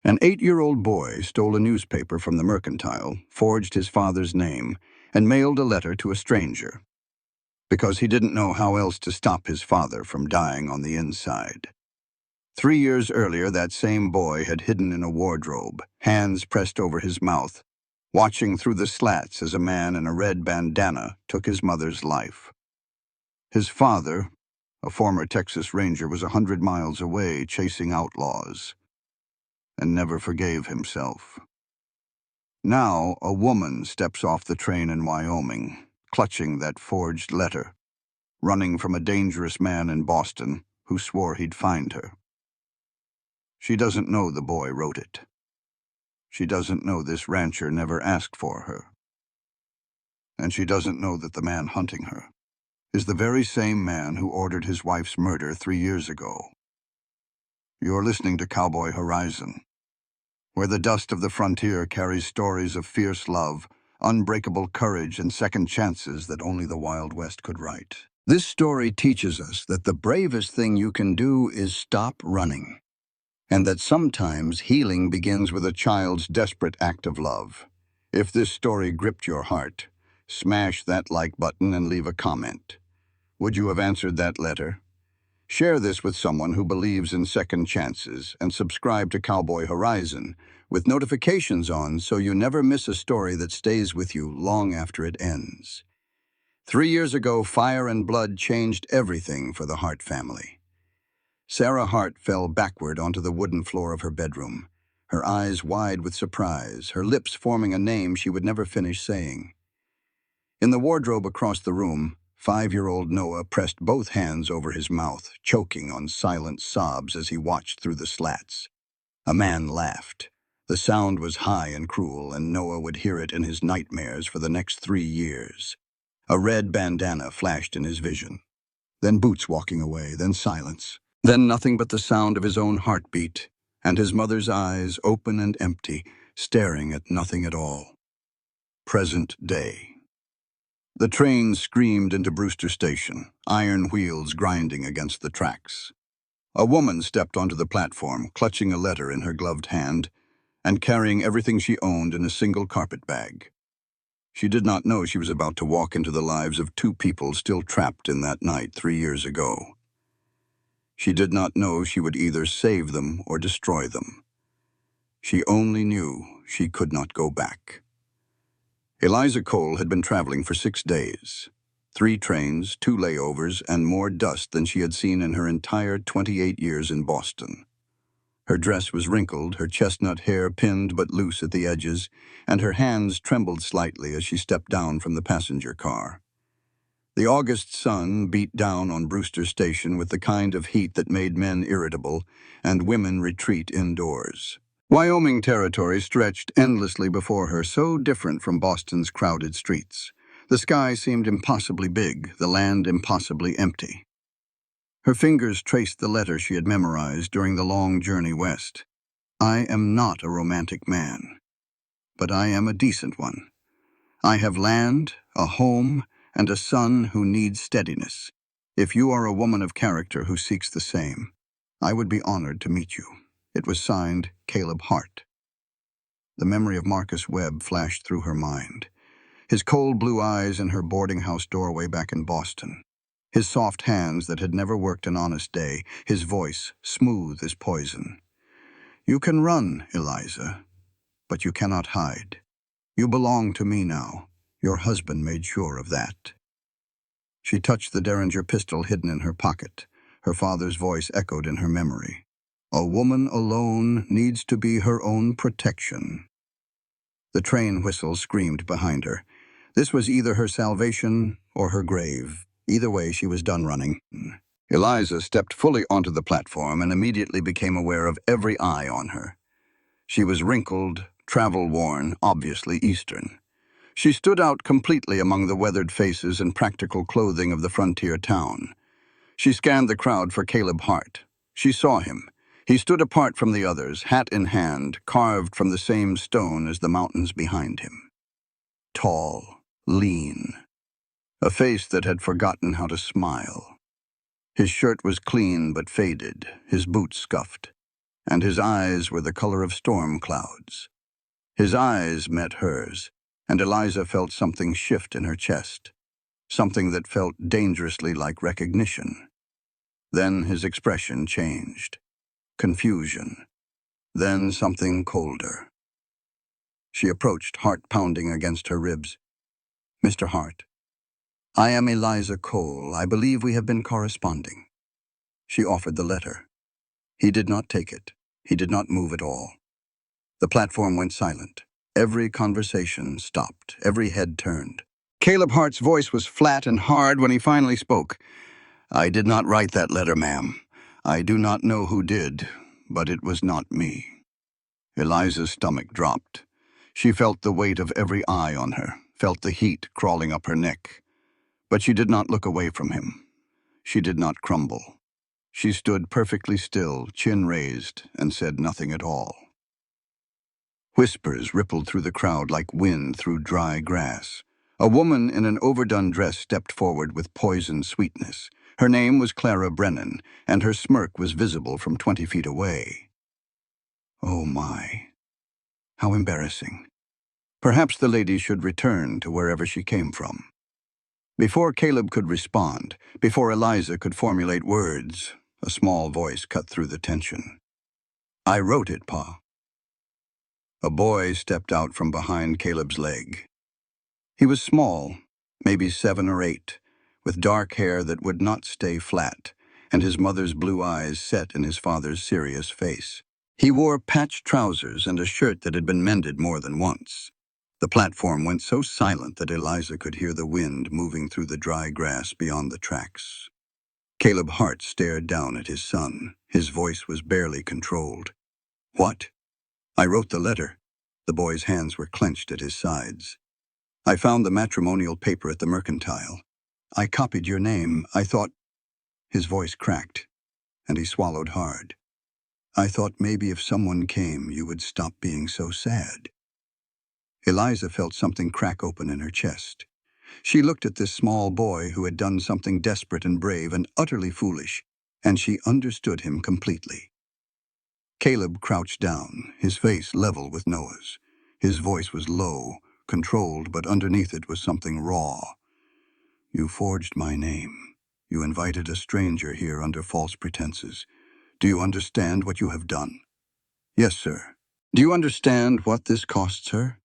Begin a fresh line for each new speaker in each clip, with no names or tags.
An 8-year-old boy stole a newspaper from the mercantile, forged his father's name, and mailed a letter to a stranger, because he didn't know how else to stop his father from dying on the inside. 3 years earlier, that same boy had hidden in a wardrobe, hands pressed over his mouth, watching through the slats as a man in a red bandana took his mother's life. His father, a former Texas Ranger, was 100 miles away chasing outlaws, and never forgave himself. Now, a woman steps off the train in Wyoming, clutching that forged letter, running from a dangerous man in Boston who swore he'd find her. She doesn't know the boy wrote it. She doesn't know this rancher never asked for her. And she doesn't know that the man hunting her is the very same man who ordered his wife's murder 3 years ago. You're listening to Cowboy Horizon, where the dust of the frontier carries stories of fierce love, unbreakable courage, and second chances that only the Wild West could write. This story teaches us that the bravest thing you can do is stop running, and that sometimes healing begins with a child's desperate act of love. If this story gripped your heart, smash that like button and leave a comment. Would you have answered that letter? Share this with someone who believes in second chances, and subscribe to Cowboy Horizon with notifications on so you never miss a story that stays with you long after it ends. 3 years ago, fire and blood changed everything for the Hart family. Sarah Hart fell backward onto the wooden floor of her bedroom, her eyes wide with surprise, her lips forming a name she would never finish saying. In the wardrobe across the room, 5-year-old Noah pressed both hands over his mouth, choking on silent sobs as he watched through the slats. A man laughed. The sound was high and cruel, and Noah would hear it in his nightmares for the next 3 years. A red bandana flashed in his vision. Then boots walking away, then silence. Then nothing but the sound of his own heartbeat, and his mother's eyes, open and empty, staring at nothing at all. Present day. The train screamed into Brewster Station, iron wheels grinding against the tracks. A woman stepped onto the platform, clutching a letter in her gloved hand and carrying everything she owned in a single carpet bag. She did not know she was about to walk into the lives of 2 people still trapped in that night 3 years ago. She did not know she would either save them or destroy them. She only knew she could not go back. Eliza Cole had been traveling for 6 days. 3 trains, 2 layovers, and more dust than she had seen in her entire 28 years in Boston. Her dress was wrinkled, her chestnut hair pinned but loose at the edges, and her hands trembled slightly as she stepped down from the passenger car. The August sun beat down on Brewster Station with the kind of heat that made men irritable and women retreat indoors. Wyoming territory stretched endlessly before her, so different from Boston's crowded streets. The sky seemed impossibly big, the land impossibly empty. Her fingers traced the letter she had memorized during the long journey west. I am not a romantic man, but I am a decent one. I have land, a home, and a son who needs steadiness. If you are a woman of character who seeks the same, I would be honored to meet you. It was signed Caleb Hart. The memory of Marcus Webb flashed through her mind. His cold blue eyes in her boarding house doorway back in Boston. His soft hands that had never worked an honest day. His voice, smooth as poison. You can run, Eliza, but you cannot hide. You belong to me now. Your husband made sure of that. She touched the Derringer pistol hidden in her pocket. Her father's voice echoed in her memory. A woman alone needs to be her own protection. The train whistle screamed behind her. This was either her salvation or her grave. Either way, she was done running. Eliza stepped fully onto the platform and immediately became aware of every eye on her. She was wrinkled, travel-worn, obviously Eastern. She stood out completely among the weathered faces and practical clothing of the frontier town. She scanned the crowd for Caleb Hart. She saw him. He stood apart from the others, hat in hand, carved from the same stone as the mountains behind him. Tall, lean, a face that had forgotten how to smile. His shirt was clean but faded, his boots scuffed. and his eyes were the color of storm clouds. His eyes met hers, and Eliza felt something shift in her chest, something that felt dangerously like recognition. Then his expression changed. Confusion. Then something colder. She approached, heart pounding against her ribs. "Mr. Hart, I am Eliza Cole. I believe we have been corresponding." She offered the letter. He did not take it. He did not move at all. The platform went silent. Every conversation stopped. Every head turned. Caleb Hart's voice was flat and hard when he finally spoke. "I did not write that letter, ma'am. I do not know who did, but it was not me." Eliza's stomach dropped. She felt the weight of every eye on her, felt the heat crawling up her neck. But she did not look away from him. She did not crumble. She stood perfectly still, chin raised, and said nothing at all. Whispers rippled through the crowd like wind through dry grass. A woman in an overdone dress stepped forward with poison sweetness. Her name was Clara Brennan, and her smirk was visible from 20 feet away. Oh my, how embarrassing. Perhaps the lady should return to wherever she came from. Before Caleb could respond, before Eliza could formulate words, a small voice cut through the tension. "I wrote it, Pa." A boy stepped out from behind Caleb's leg. He was small, maybe 7 or 8, with dark hair that would not stay flat, and his mother's blue eyes set in his father's serious face. He wore patched trousers and a shirt that had been mended more than once. The platform went so silent that Eliza could hear the wind moving through the dry grass beyond the tracks. Caleb Hart stared down at his son. His voice was barely controlled. "What?" "I wrote the letter." The boy's hands were clenched at his sides. "I found the matrimonial paper at the Mercantile. I copied your name. I thought—" His voice cracked, and he swallowed hard. "I thought maybe if someone came, you would stop being so sad." Eliza felt something crack open in her chest. She looked at this small boy who had done something desperate and brave and utterly foolish, and she understood him completely. Caleb crouched down, his face level with Noah's. His voice was low, controlled, but underneath it was something raw. "You forged my name. You invited a stranger here under false pretenses. Do you understand what you have done?" "Yes, sir." "Do you understand what this costs her?"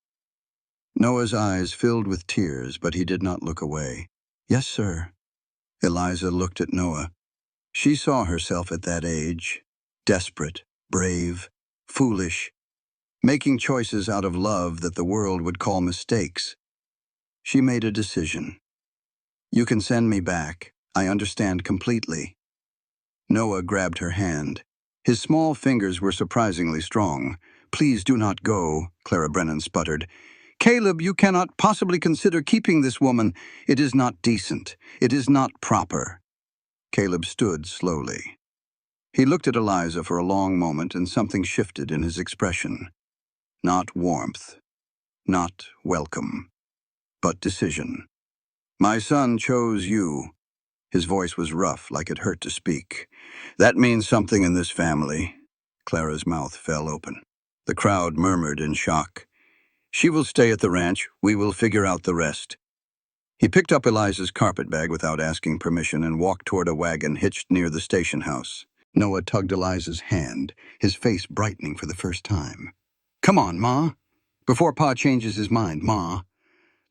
Noah's eyes filled with tears, but he did not look away. "Yes, sir." Eliza looked at Noah. She saw herself at that age, desperate, brave, foolish, making choices out of love that the world would call mistakes. She made a decision. "You can send me back. I understand completely." Noah grabbed her hand. His small fingers were surprisingly strong. "Please do not go," Clara Brennan sputtered. "Caleb, you cannot possibly consider keeping this woman. It is not decent. It is not proper." Caleb stood slowly. He looked at Eliza for a long moment, and something shifted in his expression. Not warmth, not welcome, but decision. "My son chose you." His voice was rough, like it hurt to speak. "That means something in this family." Clara's mouth fell open. The crowd murmured in shock. "She will stay at the ranch. We will figure out the rest." He picked up Eliza's carpet bag without asking permission and walked toward a wagon hitched near the station house. Noah tugged Eliza's hand, his face brightening for the first time. "Come on, Ma. Before Pa changes his mind, Ma."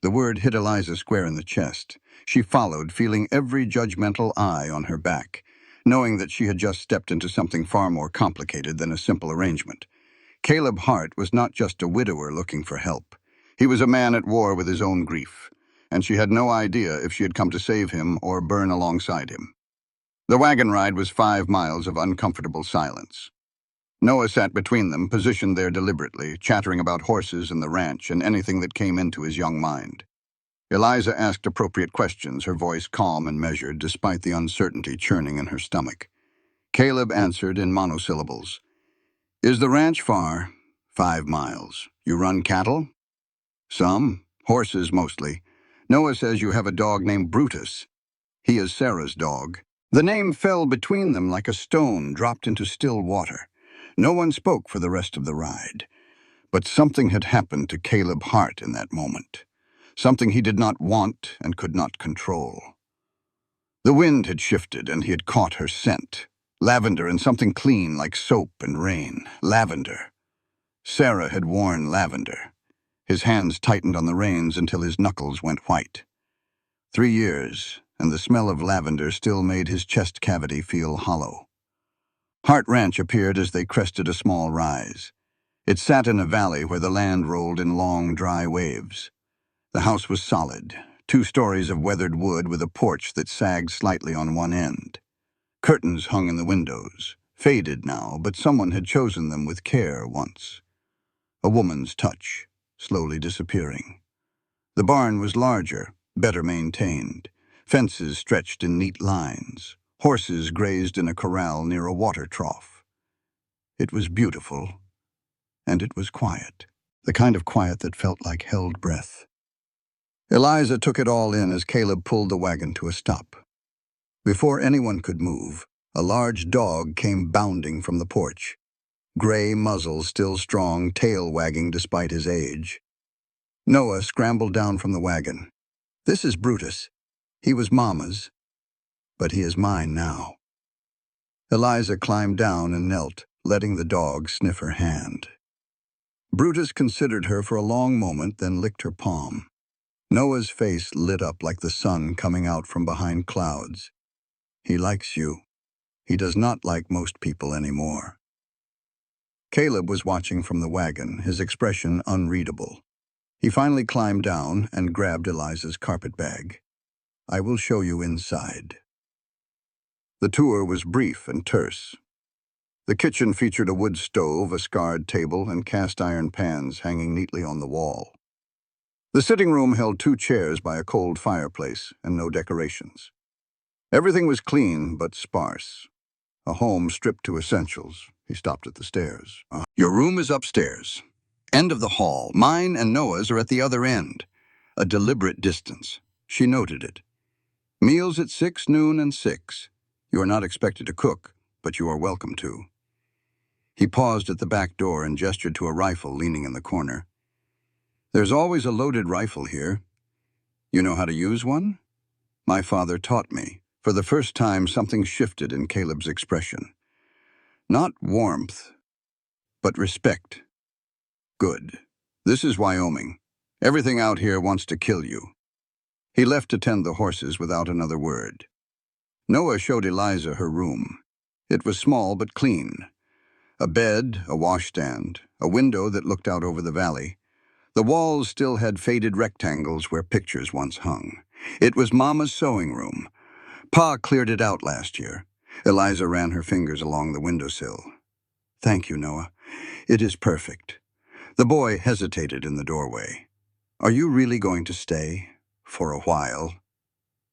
The word hit Eliza square in the chest. She followed, feeling every judgmental eye on her back, knowing that she had just stepped into something far more complicated than a simple arrangement. Caleb Hart was not just a widower looking for help. He was a man at war with his own grief, and she had no idea if she had come to save him or burn alongside him. The wagon ride was 5 miles of uncomfortable silence. Noah sat between them, positioned there deliberately, chattering about horses and the ranch and anything that came into his young mind. Eliza asked appropriate questions, her voice calm and measured, despite the uncertainty churning in her stomach. Caleb answered in monosyllables. "Is the ranch far?" 5 miles. "You run cattle?" "Some. Horses, mostly. Noah says you have a dog named Brutus. He is Sarah's dog." The name fell between them like a stone dropped into still water. No one spoke for the rest of the ride. But something had happened to Caleb Hart in that moment. Something he did not want and could not control. The wind had shifted and he had caught her scent. Lavender and something clean like soap and rain. Lavender. Sarah had worn lavender. His hands tightened on the reins until his knuckles went white. 3 years, and the smell of lavender still made his chest cavity feel hollow. Hart Ranch appeared as they crested a small rise. It sat in a valley where the land rolled in long, dry waves. The house was solid, 2 stories of weathered wood with a porch that sagged slightly on one end. Curtains hung in the windows, faded now, but someone had chosen them with care once. A woman's touch, slowly disappearing. The barn was larger, better maintained. Fences stretched in neat lines. Horses grazed in a corral near a water trough. It was beautiful, and it was quiet. The kind of quiet that felt like held breath. Eliza took it all in as Caleb pulled the wagon to a stop. Before anyone could move, a large dog came bounding from the porch. Gray muzzle still strong, tail wagging despite his age. Noah scrambled down from the wagon. "This is Brutus. He was Mama's, but he is mine now." Eliza climbed down and knelt, letting the dog sniff her hand. Brutus considered her for a long moment, then licked her palm. Noah's face lit up like the sun coming out from behind clouds. "He likes you. He does not like most people anymore." Caleb was watching from the wagon, his expression unreadable. He finally climbed down and grabbed Eliza's carpet bag. "I will show you inside." The tour was brief and terse. The kitchen featured a wood stove, a scarred table, and cast-iron pans hanging neatly on the wall. The sitting room held 2 chairs by a cold fireplace and no decorations. Everything was clean but sparse. A home stripped to essentials. He stopped at the stairs. "Your room is upstairs. End of the hall. Mine and Noah's are at the other end." A deliberate distance. She noted it. "Meals at 6, noon, and 6. You are not expected to cook, but you are welcome to." He paused at the back door and gestured to a rifle leaning in the corner. "There's always a loaded rifle here. You know how to use one?" "My father taught me." For the first time, something shifted in Caleb's expression. Not warmth, but respect. "Good. This is Wyoming. Everything out here wants to kill you." He left to tend the horses without another word. Noah showed Eliza her room. It was small but clean. A bed, a washstand, a window that looked out over the valley. The walls still had faded rectangles where pictures once hung. It was Mama's sewing room. Pa cleared it out last year. Eliza ran her fingers along the windowsill. "Thank you, Noah. It is perfect." The boy hesitated in the doorway. "Are you really going to stay? For a while?"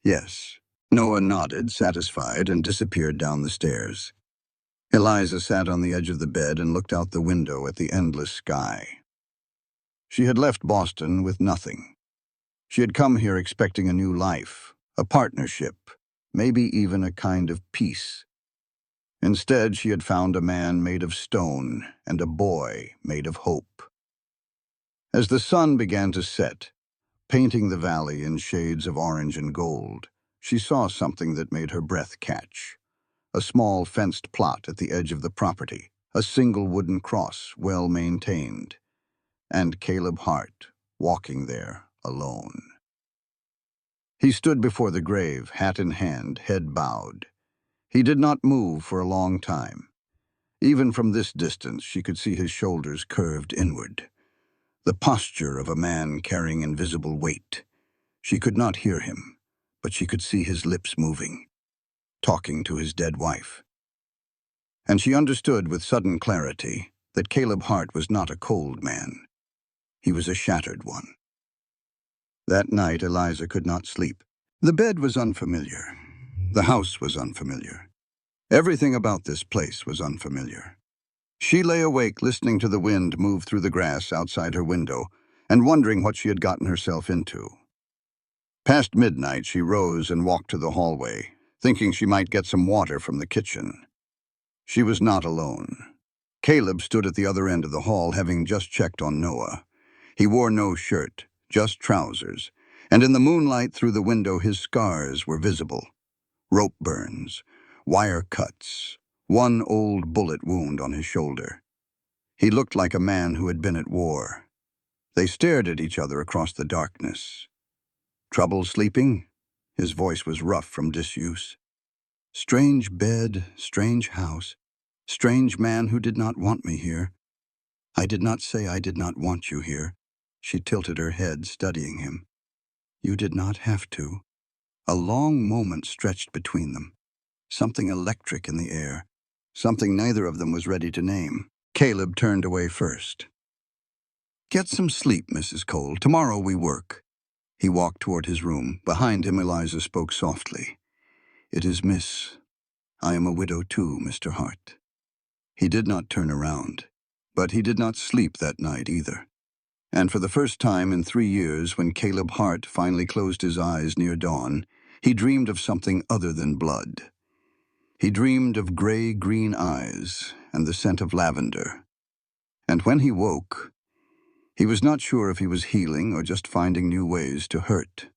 "Yes." Noah nodded, satisfied, and disappeared down the stairs. Eliza sat on the edge of the bed and looked out the window at the endless sky. She had left Boston with nothing. She had come here expecting a new life, a partnership, maybe even a kind of peace. Instead, she had found a man made of stone and a boy made of hope. As the sun began to set, painting the valley in shades of orange and gold, she saw something that made her breath catch. A small fenced plot at the edge of the property, a single wooden cross, well maintained, and Caleb Hart walking there alone. He stood before the grave, hat in hand, head bowed. He did not move for a long time. Even from this distance, she could see his shoulders curved inward. The posture of a man carrying invisible weight. She could not hear him, but she could see his lips moving, talking to his dead wife. And she understood with sudden clarity that Caleb Hart was not a cold man. He was a shattered one. That night, Eliza could not sleep. The bed was unfamiliar. The house was unfamiliar. Everything about this place was unfamiliar. She lay awake listening to the wind move through the grass outside her window and wondering what she had gotten herself into. Past midnight, she rose and walked to the hallway, thinking she might get some water from the kitchen. She was not alone. Caleb stood at the other end of the hall, having just checked on Noah. He wore no shirt, just trousers, and in the moonlight through the window his scars were visible. Rope burns, wire cuts, one old bullet wound on his shoulder. He looked like a man who had been at war. They stared at each other across the darkness. "Trouble sleeping?" His voice was rough from disuse. "Strange bed, strange house, strange man who did not want me here." "I did not say I did not want you here." She tilted her head, studying him. "You did not have to." A long moment stretched between them. Something electric in the air. Something neither of them was ready to name. Caleb turned away first. "Get some sleep, Mrs. Cole. Tomorrow we work." He walked toward his room. Behind him, Eliza spoke softly. "It is Miss. I am a widow too, Mr. Hart." He did not turn around, but he did not sleep that night either. And for the first time in 3 years, when Caleb Hart finally closed his eyes near dawn, he dreamed of something other than blood. He dreamed of gray-green eyes and the scent of lavender. And when he woke, he was not sure if he was healing or just finding new ways to hurt.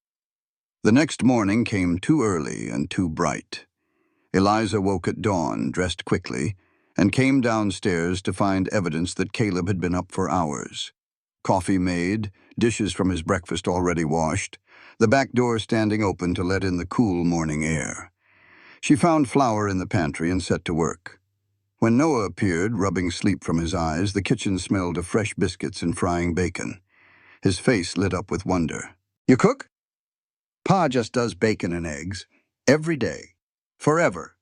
The next morning came too early and too bright. Eliza woke at dawn, dressed quickly, and came downstairs to find evidence that Caleb had been up for hours. Coffee made, dishes from his breakfast already washed, the back door standing open to let in the cool morning air. She found flour in the pantry and set to work. When Noah appeared, rubbing sleep from his eyes, the kitchen smelled of fresh biscuits and frying bacon. His face lit up with wonder. "You cook?" "Pa just does bacon and eggs. Every day. Forever."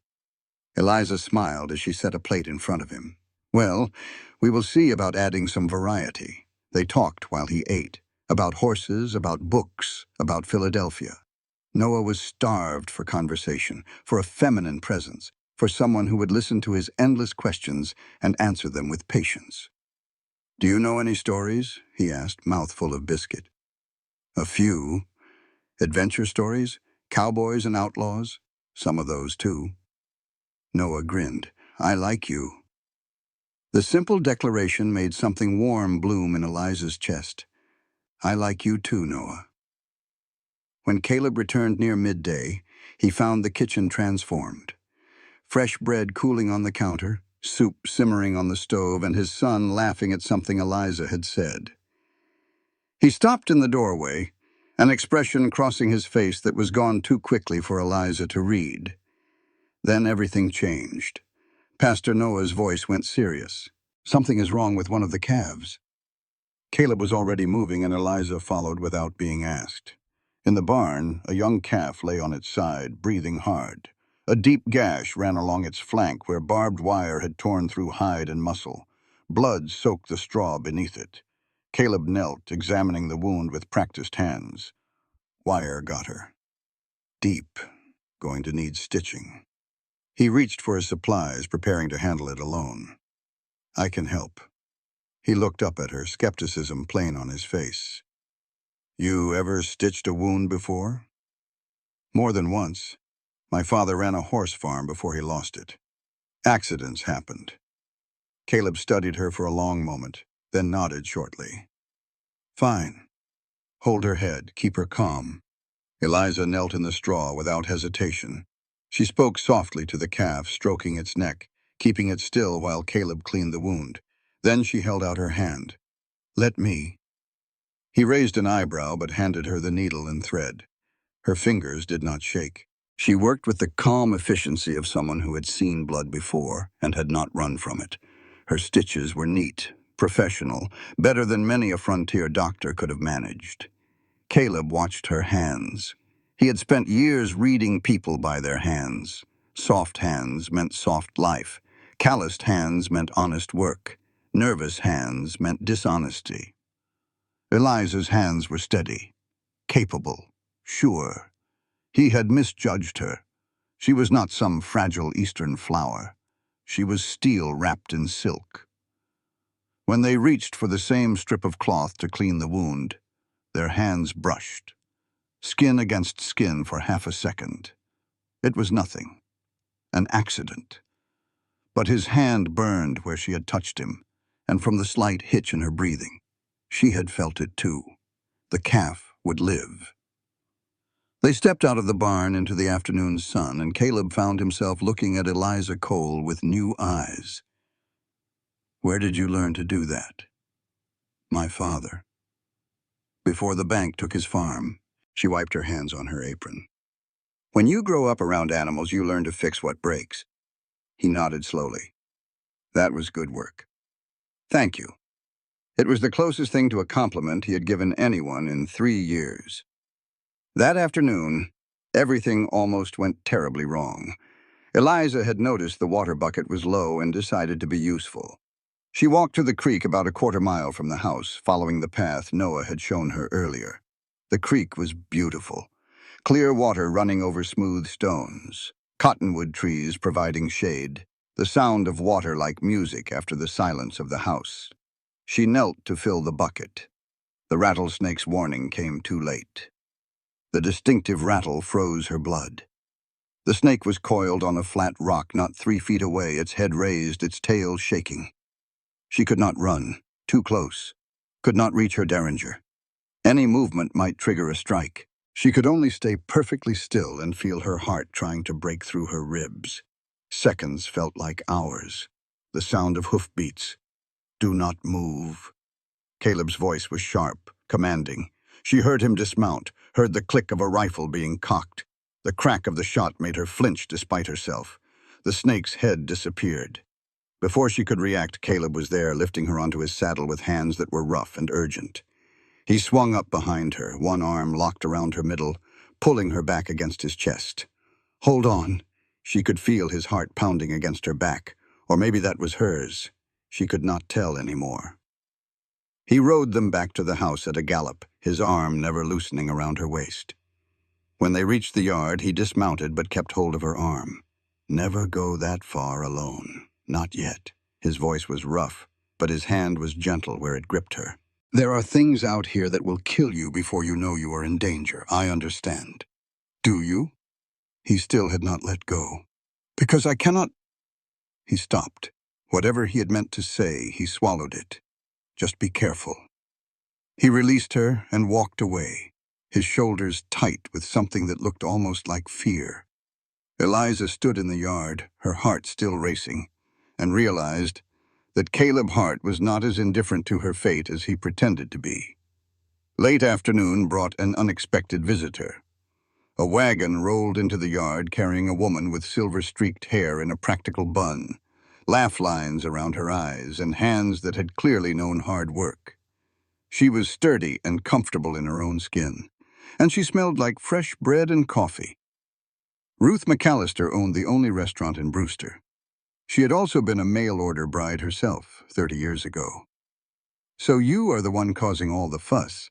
Eliza smiled as she set a plate in front of him. "Well, we will see about adding some variety." They talked while he ate. About horses, about books, about Philadelphia. Noah was starved for conversation, for a feminine presence, for someone who would listen to his endless questions and answer them with patience. "Do you know any stories?" he asked, mouthful of biscuit. "A few. Adventure stories? Cowboys and outlaws? Some of those, too." Noah grinned. "I like you." The simple declaration made something warm bloom in Eliza's chest. "I like you too, Noah." When Caleb returned near midday, he found the kitchen transformed. Fresh bread cooling on the counter, soup simmering on the stove, and his son laughing at something Eliza had said. He stopped in the doorway, an expression crossing his face that was gone too quickly for Eliza to read. Then everything changed. Pastor Noah's voice went serious. "Something is wrong with one of the calves." Caleb was already moving, and Eliza followed without being asked. In the barn, a young calf lay on its side, breathing hard. A deep gash ran along its flank where barbed wire had torn through hide and muscle. Blood soaked the straw beneath it. Caleb knelt, examining the wound with practiced hands. Wire got her. Deep. Going to need stitching. He reached for his supplies, preparing to handle it alone. "I can help." He looked up at her, skepticism plain on his face. "You ever stitched a wound before?" "More than once. My father ran a horse farm before he lost it. Accidents happened." Caleb studied her for a long moment, then nodded shortly. "Fine. Hold her head, keep her calm." Eliza knelt in the straw without hesitation. She spoke softly to the calf, stroking its neck, keeping it still while Caleb cleaned the wound. Then she held out her hand. "Let me." He raised an eyebrow but handed her the needle and thread. Her fingers did not shake. She worked with the calm efficiency of someone who had seen blood before and had not run from it. Her stitches were neat, professional, better than many a frontier doctor could have managed. Caleb watched her hands. He had spent years reading people by their hands. Soft hands meant soft life. Calloused hands meant honest work. Nervous hands meant dishonesty. Eliza's hands were steady, capable, sure. He had misjudged her. She was not some fragile eastern flower. She was steel wrapped in silk. When they reached for the same strip of cloth to clean the wound, their hands brushed, skin against skin for half a second. It was nothing. An accident. But his hand burned where she had touched him, and from the slight hitch in her breathing, she had felt it too. The calf would live. They stepped out of the barn into the afternoon sun, and Caleb found himself looking at Eliza Cole with new eyes. "Where did you learn to do that?" "My father." "Before the bank took his farm." She wiped her hands on her apron. "When you grow up around animals, you learn to fix what breaks." He nodded slowly. "That was good work." "Thank you." It was the closest thing to a compliment he had given anyone in 3 years. That afternoon, everything almost went terribly wrong. Eliza had noticed the water bucket was low and decided to be useful. She walked to the creek about a quarter-mile from the house, following the path Noah had shown her earlier. The creek was beautiful. Clear water running over smooth stones, cottonwood trees providing shade, the sound of water like music after the silence of the house. She knelt to fill the bucket. The rattlesnake's warning came too late. The distinctive rattle froze her blood. The snake was coiled on a flat rock not 3 feet away, its head raised, its tail shaking. She could not run, too close, could not reach her derringer. Any movement might trigger a strike. She could only stay perfectly still and feel her heart trying to break through her ribs. Seconds felt like hours. The sound of hoofbeats. "Do not move." Caleb's voice was sharp, commanding. She heard him dismount, heard the click of a rifle being cocked. The crack of the shot made her flinch despite herself. The snake's head disappeared. Before she could react, Caleb was there, lifting her onto his saddle with hands that were rough and urgent. He swung up behind her, one arm locked around her middle, pulling her back against his chest. "Hold on." She could feel his heart pounding against her back, or maybe that was hers. She could not tell anymore. He rode them back to the house at a gallop, his arm never loosening around her waist. When they reached the yard, he dismounted but kept hold of her arm. "Never go that far alone. Not yet." His voice was rough, but his hand was gentle where it gripped her. "There are things out here that will kill you before you know you are in danger. I understand." "Do you?" He still had not let go. "Because I cannot—" He stopped. Whatever he had meant to say, he swallowed it. "Just be careful." He released her and walked away, his shoulders tight with something that looked almost like fear. Eliza stood in the yard, her heart still racing, and realized that Caleb Hart was not as indifferent to her fate as he pretended to be. Late afternoon brought an unexpected visitor. A wagon rolled into the yard carrying a woman with silver-streaked hair in a practical bun, laugh lines around her eyes, and hands that had clearly known hard work. She was sturdy and comfortable in her own skin, and she smelled like fresh bread and coffee. Ruth McAllister owned the only restaurant in Brewster. She had also been a mail-order bride herself 30 years ago. "So you are the one causing all the fuss."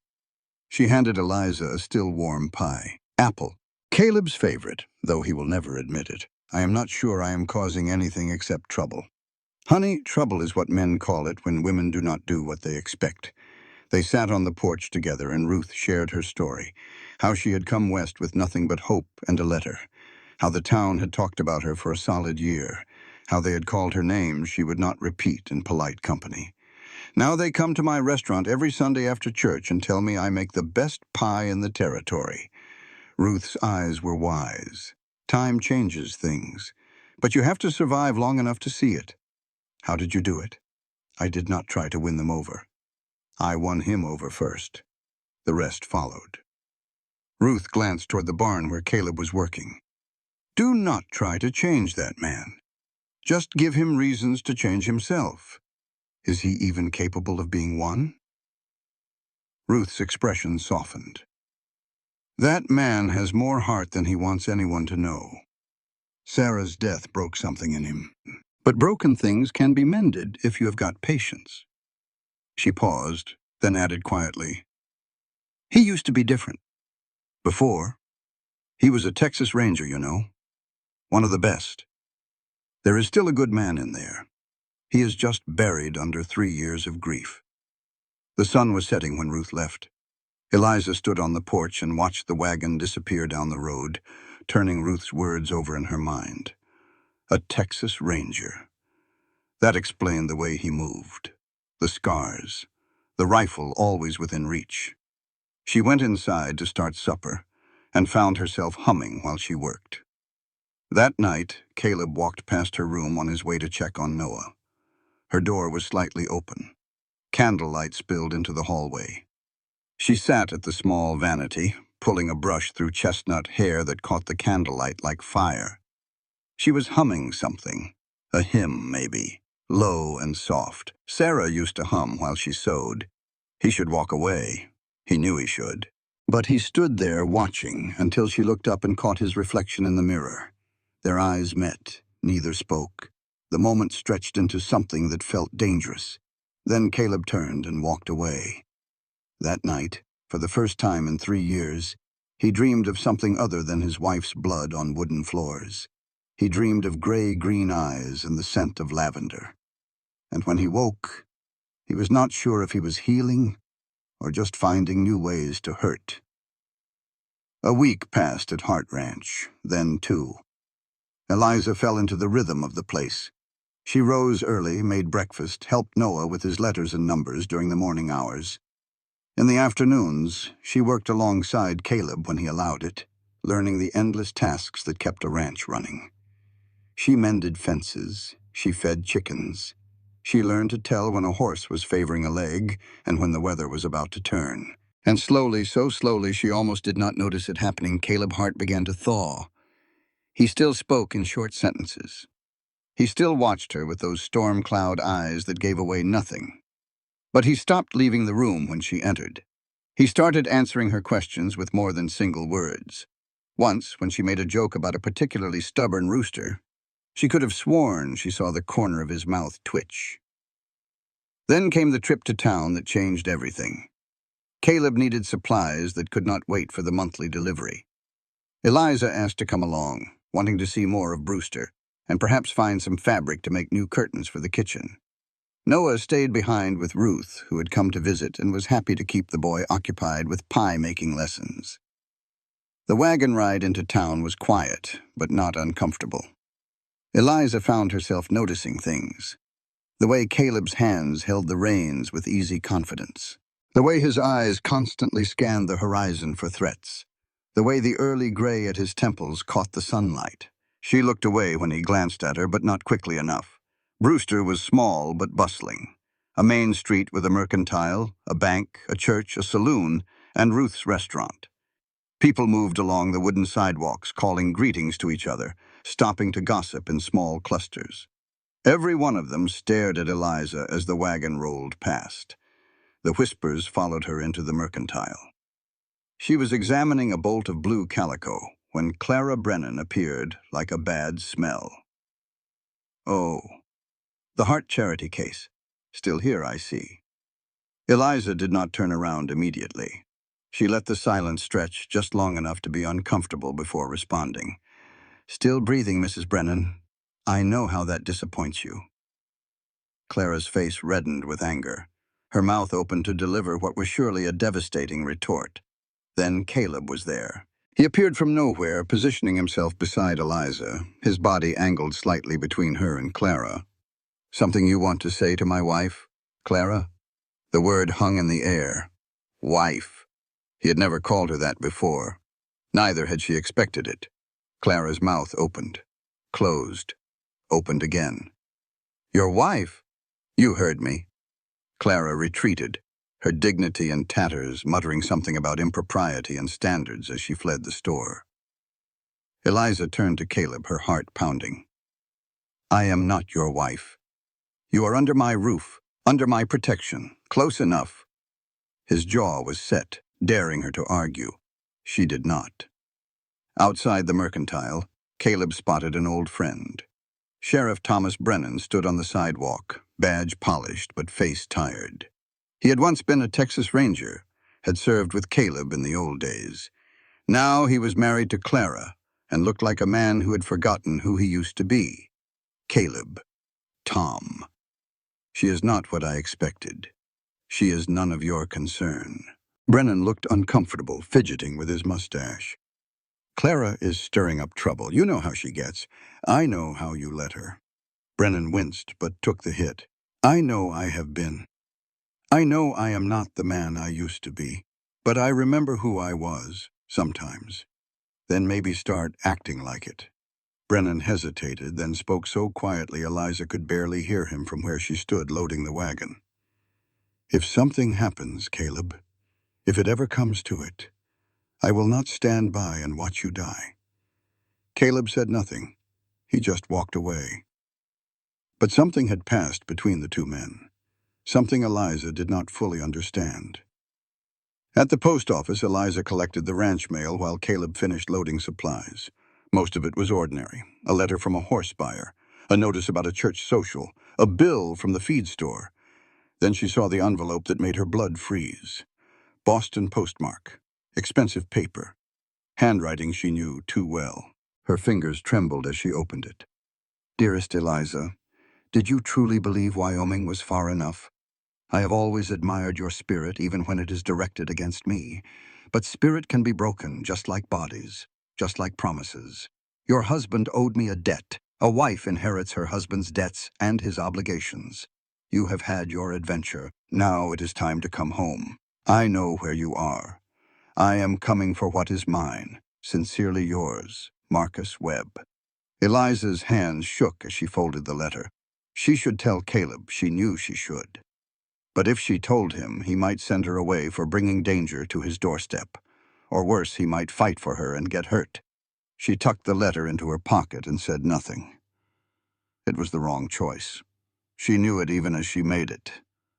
She handed Eliza a still warm pie. "Apple. Caleb's favorite, though he will never admit it. I am not sure I am causing anything except trouble." "Honey, trouble is what men call it when women do not do what they expect." They sat on the porch together, and Ruth shared her story, how she had come west with nothing but hope and a letter, how the town had talked about her for a solid year, how they had called her names she would not repeat in polite company. "Now they come to my restaurant every Sunday after church and tell me I make the best pie in the territory." Ruth's eyes were wise. Time changes things, but you have to survive long enough to see it. "How did you do it?" "I did not try to win them over. I won him over first. The rest followed." Ruth glanced toward the barn where Caleb was working. "Do not try to change that man. Just give him reasons to change himself. Is he even capable of being won?" Ruth's expression softened. "That man has more heart than he wants anyone to know. Sarah's death broke something in him. But broken things can be mended if you have got patience." She paused, then added quietly, "He used to be different. Before, he was a Texas Ranger, you know. One of the best. There is still a good man in there. He is just buried under 3 years of grief." The sun was setting when Ruth left. Eliza stood on the porch and watched the wagon disappear down the road, turning Ruth's words over in her mind. A Texas Ranger. That explained the way he moved. The scars. The rifle always within reach. She went inside to start supper and found herself humming while she worked. That night, Caleb walked past her room on his way to check on Noah. Her door was slightly open. Candlelight spilled into the hallway. She sat at the small vanity, pulling a brush through chestnut hair that caught the candlelight like fire. She was humming something. A hymn, maybe. Low and soft. Sarah used to hum while she sewed. He should walk away. He knew he should. But he stood there watching until she looked up and caught his reflection in the mirror. Their eyes met. Neither spoke. The moment stretched into something that felt dangerous. Then Caleb turned and walked away. That night, for the first time in 3 years, he dreamed of something other than his wife's blood on wooden floors. He dreamed of gray-green eyes and the scent of lavender. And when he woke, he was not sure if he was healing or just finding new ways to hurt. A week passed at Hart Ranch, then 2. Eliza fell into the rhythm of the place. She rose early, made breakfast, helped Noah with his letters and numbers during the morning hours. In the afternoons, she worked alongside Caleb when he allowed it, learning the endless tasks that kept a ranch running. She mended fences. She fed chickens. She learned to tell when a horse was favoring a leg and when the weather was about to turn. And slowly, so slowly she almost did not notice it happening, Caleb's heart began to thaw. He still spoke in short sentences. He still watched her with those storm cloud eyes that gave away nothing. But he stopped leaving the room when she entered. He started answering her questions with more than single words. Once, when she made a joke about a particularly stubborn rooster, she could have sworn she saw the corner of his mouth twitch. Then came the trip to town that changed everything. Caleb needed supplies that could not wait for the monthly delivery. Eliza asked to come along, wanting to see more of Brewster, and perhaps find some fabric to make new curtains for the kitchen. Noah stayed behind with Ruth, who had come to visit and was happy to keep the boy occupied with pie-making lessons. The wagon ride into town was quiet, but not uncomfortable. Eliza found herself noticing things. The way Caleb's hands held the reins with easy confidence. The way his eyes constantly scanned the horizon for threats. The way the early gray at his temples caught the sunlight. She looked away when he glanced at her, but not quickly enough. Brewster was small but bustling. A main street with a mercantile, a bank, a church, a saloon, and Ruth's restaurant. People moved along the wooden sidewalks, calling greetings to each other, stopping to gossip in small clusters. Every one of them stared at Eliza as the wagon rolled past. The whispers followed her into the mercantile. She was examining a bolt of blue calico when Clara Brennan appeared like a bad smell. Oh, the Heart Charity case. Still here, I see. Eliza did not turn around immediately. She let the silence stretch just long enough to be uncomfortable before responding. Still breathing, Mrs. Brennan. I know how that disappoints you. Clara's face reddened with anger. Her mouth opened to deliver what was surely a devastating retort. Then Caleb was there. He appeared from nowhere, positioning himself beside Eliza, his body angled slightly between her and Clara. Something you want to say to my wife, Clara? The word hung in the air. Wife. He had never called her that before. Neither had she expected it. Clara's mouth opened, closed, opened again. Your wife? You heard me. Clara retreated, her dignity in tatters, muttering something about impropriety and standards as she fled the store. Eliza turned to Caleb, her heart pounding. I am not your wife. You are under my roof, under my protection, close enough. His jaw was set, daring her to argue. She did not. Outside the mercantile, Caleb spotted an old friend. Sheriff Thomas Brennan stood on the sidewalk, badge polished but face tired. He had once been a Texas Ranger, had served with Caleb in the old days. Now he was married to Clara and looked like a man who had forgotten who he used to be. Caleb. Tom. She is not what I expected. She is none of your concern. Brennan looked uncomfortable, fidgeting with his mustache. Clara is stirring up trouble. You know how she gets. I know how you let her. Brennan winced, but took the hit. I know I have been. I know I am not the man I used to be. But I remember who I was, sometimes. Then maybe start acting like it. Brennan hesitated, then spoke so quietly Eliza could barely hear him from where she stood loading the wagon. If something happens, Caleb, if it ever comes to it, I will not stand by and watch you die. Caleb said nothing. He just walked away. But something had passed between the two men. Something Eliza did not fully understand. At the post office, Eliza collected the ranch mail while Caleb finished loading supplies. Most of it was ordinary. A letter from a horse buyer, a notice about a church social, a bill from the feed store. Then she saw the envelope that made her blood freeze. Boston postmark. Expensive paper. Handwriting she knew too well. Her fingers trembled as she opened it. Dearest Eliza, did you truly believe Wyoming was far enough? I have always admired your spirit, even when it is directed against me. But spirit can be broken, just like bodies, just like promises. Your husband owed me a debt. A wife inherits her husband's debts and his obligations. You have had your adventure. Now it is time to come home. I know where you are. I am coming for what is mine. Sincerely yours, Marcus Webb. Eliza's hands shook as she folded the letter. She should tell Caleb. She knew she should. But if she told him, he might send her away for bringing danger to his doorstep. Or worse, he might fight for her and get hurt. She tucked the letter into her pocket and said nothing. It was the wrong choice. She knew it even as she made it.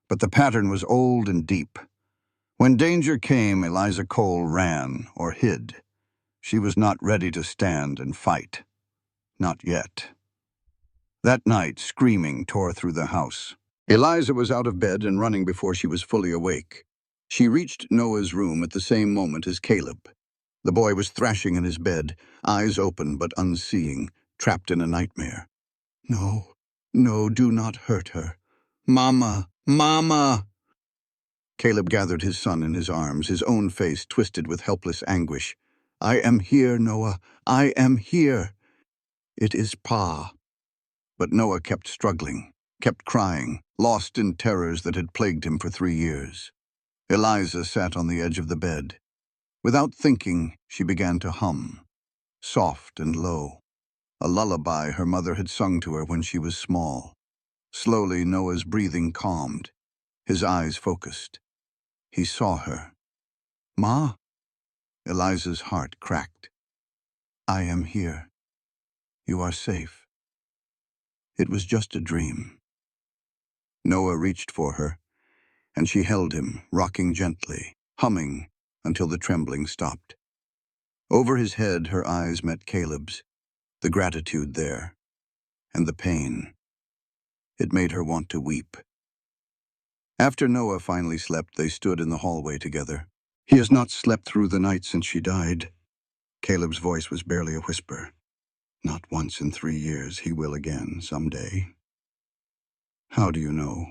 But the pattern was old and deep. When danger came, Eliza Cole ran or hid. She was not ready to stand and fight. Not yet. That night, screaming tore through the house. Eliza was out of bed and running before she was fully awake. She reached Noah's room at the same moment as Caleb. The boy was thrashing in his bed, eyes open but unseeing, trapped in a nightmare. No, no, do not hurt her. Mama, Mama! Caleb gathered his son in his arms, his own face twisted with helpless anguish. I am here, Noah. I am here. It is Pa. But Noah kept struggling, kept crying, lost in terrors that had plagued him for 3 years. Eliza sat on the edge of the bed. Without thinking, she began to hum, soft and low, a lullaby her mother had sung to her when she was small. Slowly, Noah's breathing calmed, his eyes focused. He saw her. Ma? Eliza's heart cracked. I am here. You are safe. It was just a dream. Noah reached for her, and she held him, rocking gently, humming, until the trembling stopped. Over his head, her eyes met Caleb's, the gratitude there, and the pain. It made her want to weep. After Noah finally slept, they stood in the hallway together. He has not slept through the night since she died. Caleb's voice was barely a whisper. Not once in 3 years. He will again, someday. How do you know?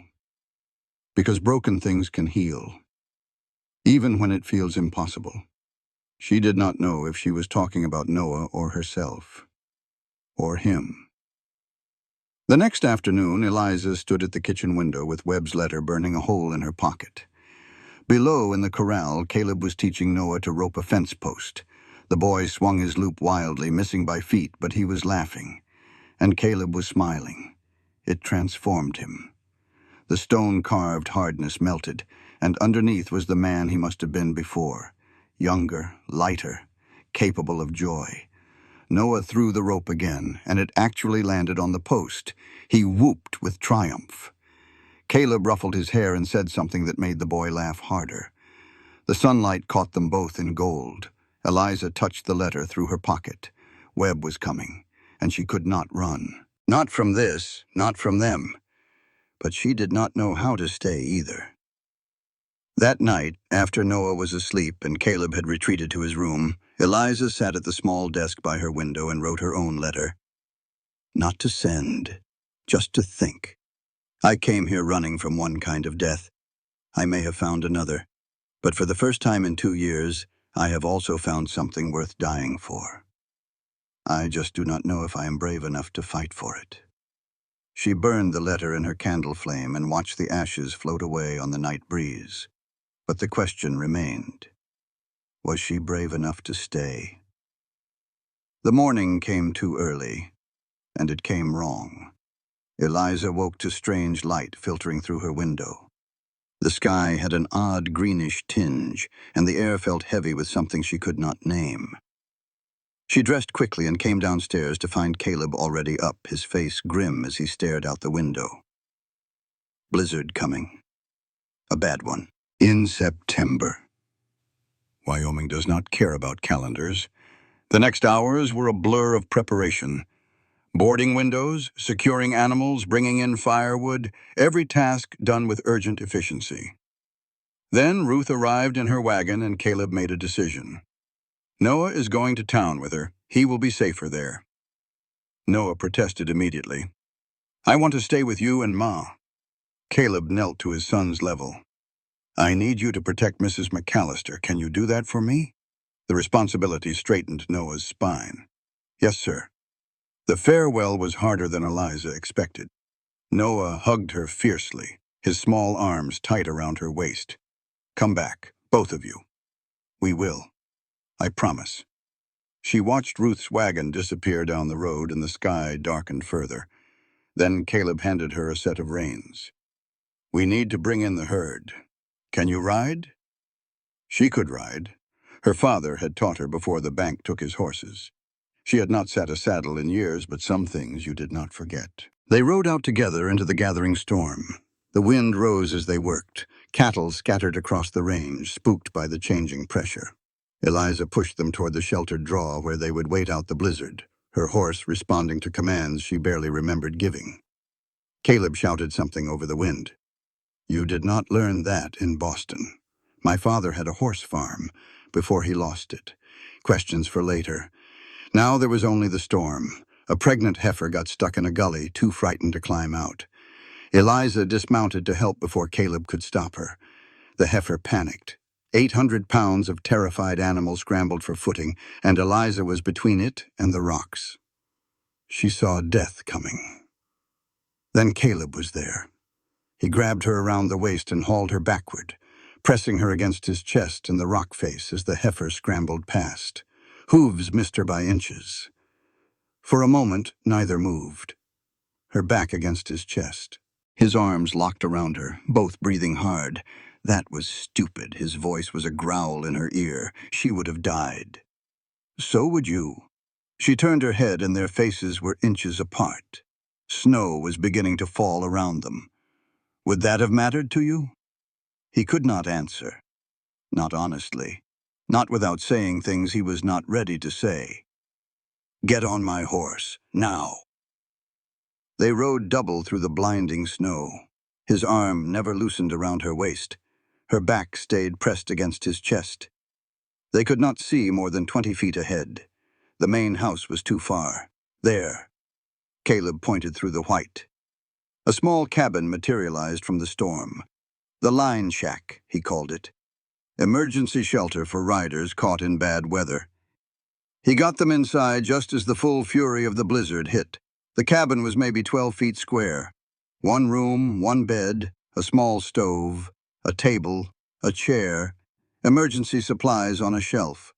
Because broken things can heal, even when it feels impossible. She did not know if she was talking about Noah or herself, or him. The next afternoon, Eliza stood at the kitchen window with Webb's letter burning a hole in her pocket. Below in the corral, Caleb was teaching Noah to rope a fence post. The boy swung his loop wildly, missing by feet, but he was laughing. And Caleb was smiling. It transformed him. The stone-carved hardness melted, and underneath was the man he must have been before. Younger, lighter, capable of joy. Noah threw the rope again, and it actually landed on the post. He whooped with triumph. Caleb ruffled his hair and said something that made the boy laugh harder. The sunlight caught them both in gold. Eliza touched the letter through her pocket. Webb was coming, and she could not run. Not from this, not from them. But she did not know how to stay either. That night, after Noah was asleep and Caleb had retreated to his room, Eliza sat at the small desk by her window and wrote her own letter. Not to send, just to think. I came here running from one kind of death. I may have found another, but for the first time in 2 years, I have also found something worth dying for. I just do not know if I am brave enough to fight for it. She burned the letter in her candle flame and watched the ashes float away on the night breeze. But the question remained. Was she brave enough to stay? The morning came too early, and it came wrong. Eliza woke to strange light filtering through her window. The sky had an odd greenish tinge, and the air felt heavy with something she could not name. She dressed quickly and came downstairs to find Caleb already up, his face grim as he stared out the window. Blizzard coming. A bad one. In September. Wyoming does not care about calendars. The next hours were a blur of preparation. Boarding windows, securing animals, bringing in firewood, every task done with urgent efficiency. Then Ruth arrived in her wagon and Caleb made a decision. Noah is going to town with her. He will be safer there. Noah protested immediately. I want to stay with you and Ma. Caleb knelt to his son's level. I need you to protect Mrs. McAllister. Can you do that for me? The responsibility straightened Noah's spine. Yes, sir. The farewell was harder than Eliza expected. Noah hugged her fiercely, his small arms tight around her waist. Come back, both of you. We will. I promise. She watched Ruth's wagon disappear down the road and the sky darkened further. Then Caleb handed her a set of reins. We need to bring in the herd. Can you ride? She could ride. Her father had taught her before the bank took his horses. She had not sat a saddle in years, but some things you did not forget. They rode out together into the gathering storm. The wind rose as they worked. Cattle scattered across the range, spooked by the changing pressure. Eliza pushed them toward the sheltered draw where they would wait out the blizzard, her horse responding to commands she barely remembered giving. Caleb shouted something over the wind. You did not learn that in Boston. My father had a horse farm before he lost it. Questions for later. Now there was only the storm. A pregnant heifer got stuck in a gully, too frightened to climb out. Eliza dismounted to help before Caleb could stop her. The heifer panicked. 800 pounds of terrified animal scrambled for footing, and Eliza was between it and the rocks. She saw death coming. Then Caleb was there. He grabbed her around the waist and hauled her backward, pressing her against his chest in the rock face as the heifer scrambled past. Hooves missed her by inches. For a moment, neither moved, her back against his chest. His arms locked around her, both breathing hard. That was stupid. His voice was a growl in her ear. She would have died. So would you. She turned her head and their faces were inches apart. Snow was beginning to fall around them. Would that have mattered to you? He could not answer. Not honestly. Not without saying things he was not ready to say. Get on my horse, now. They rode double through the blinding snow. His arm never loosened around her waist. Her back stayed pressed against his chest. They could not see more than 20 feet ahead. The main house was too far. There. Caleb pointed through the white. A small cabin materialized from the storm. The line shack, he called it. Emergency shelter for riders caught in bad weather. He got them inside just as the full fury of the blizzard hit. The cabin was maybe 12 feet square. One room, one bed, a small stove, a table, a chair, emergency supplies on a shelf.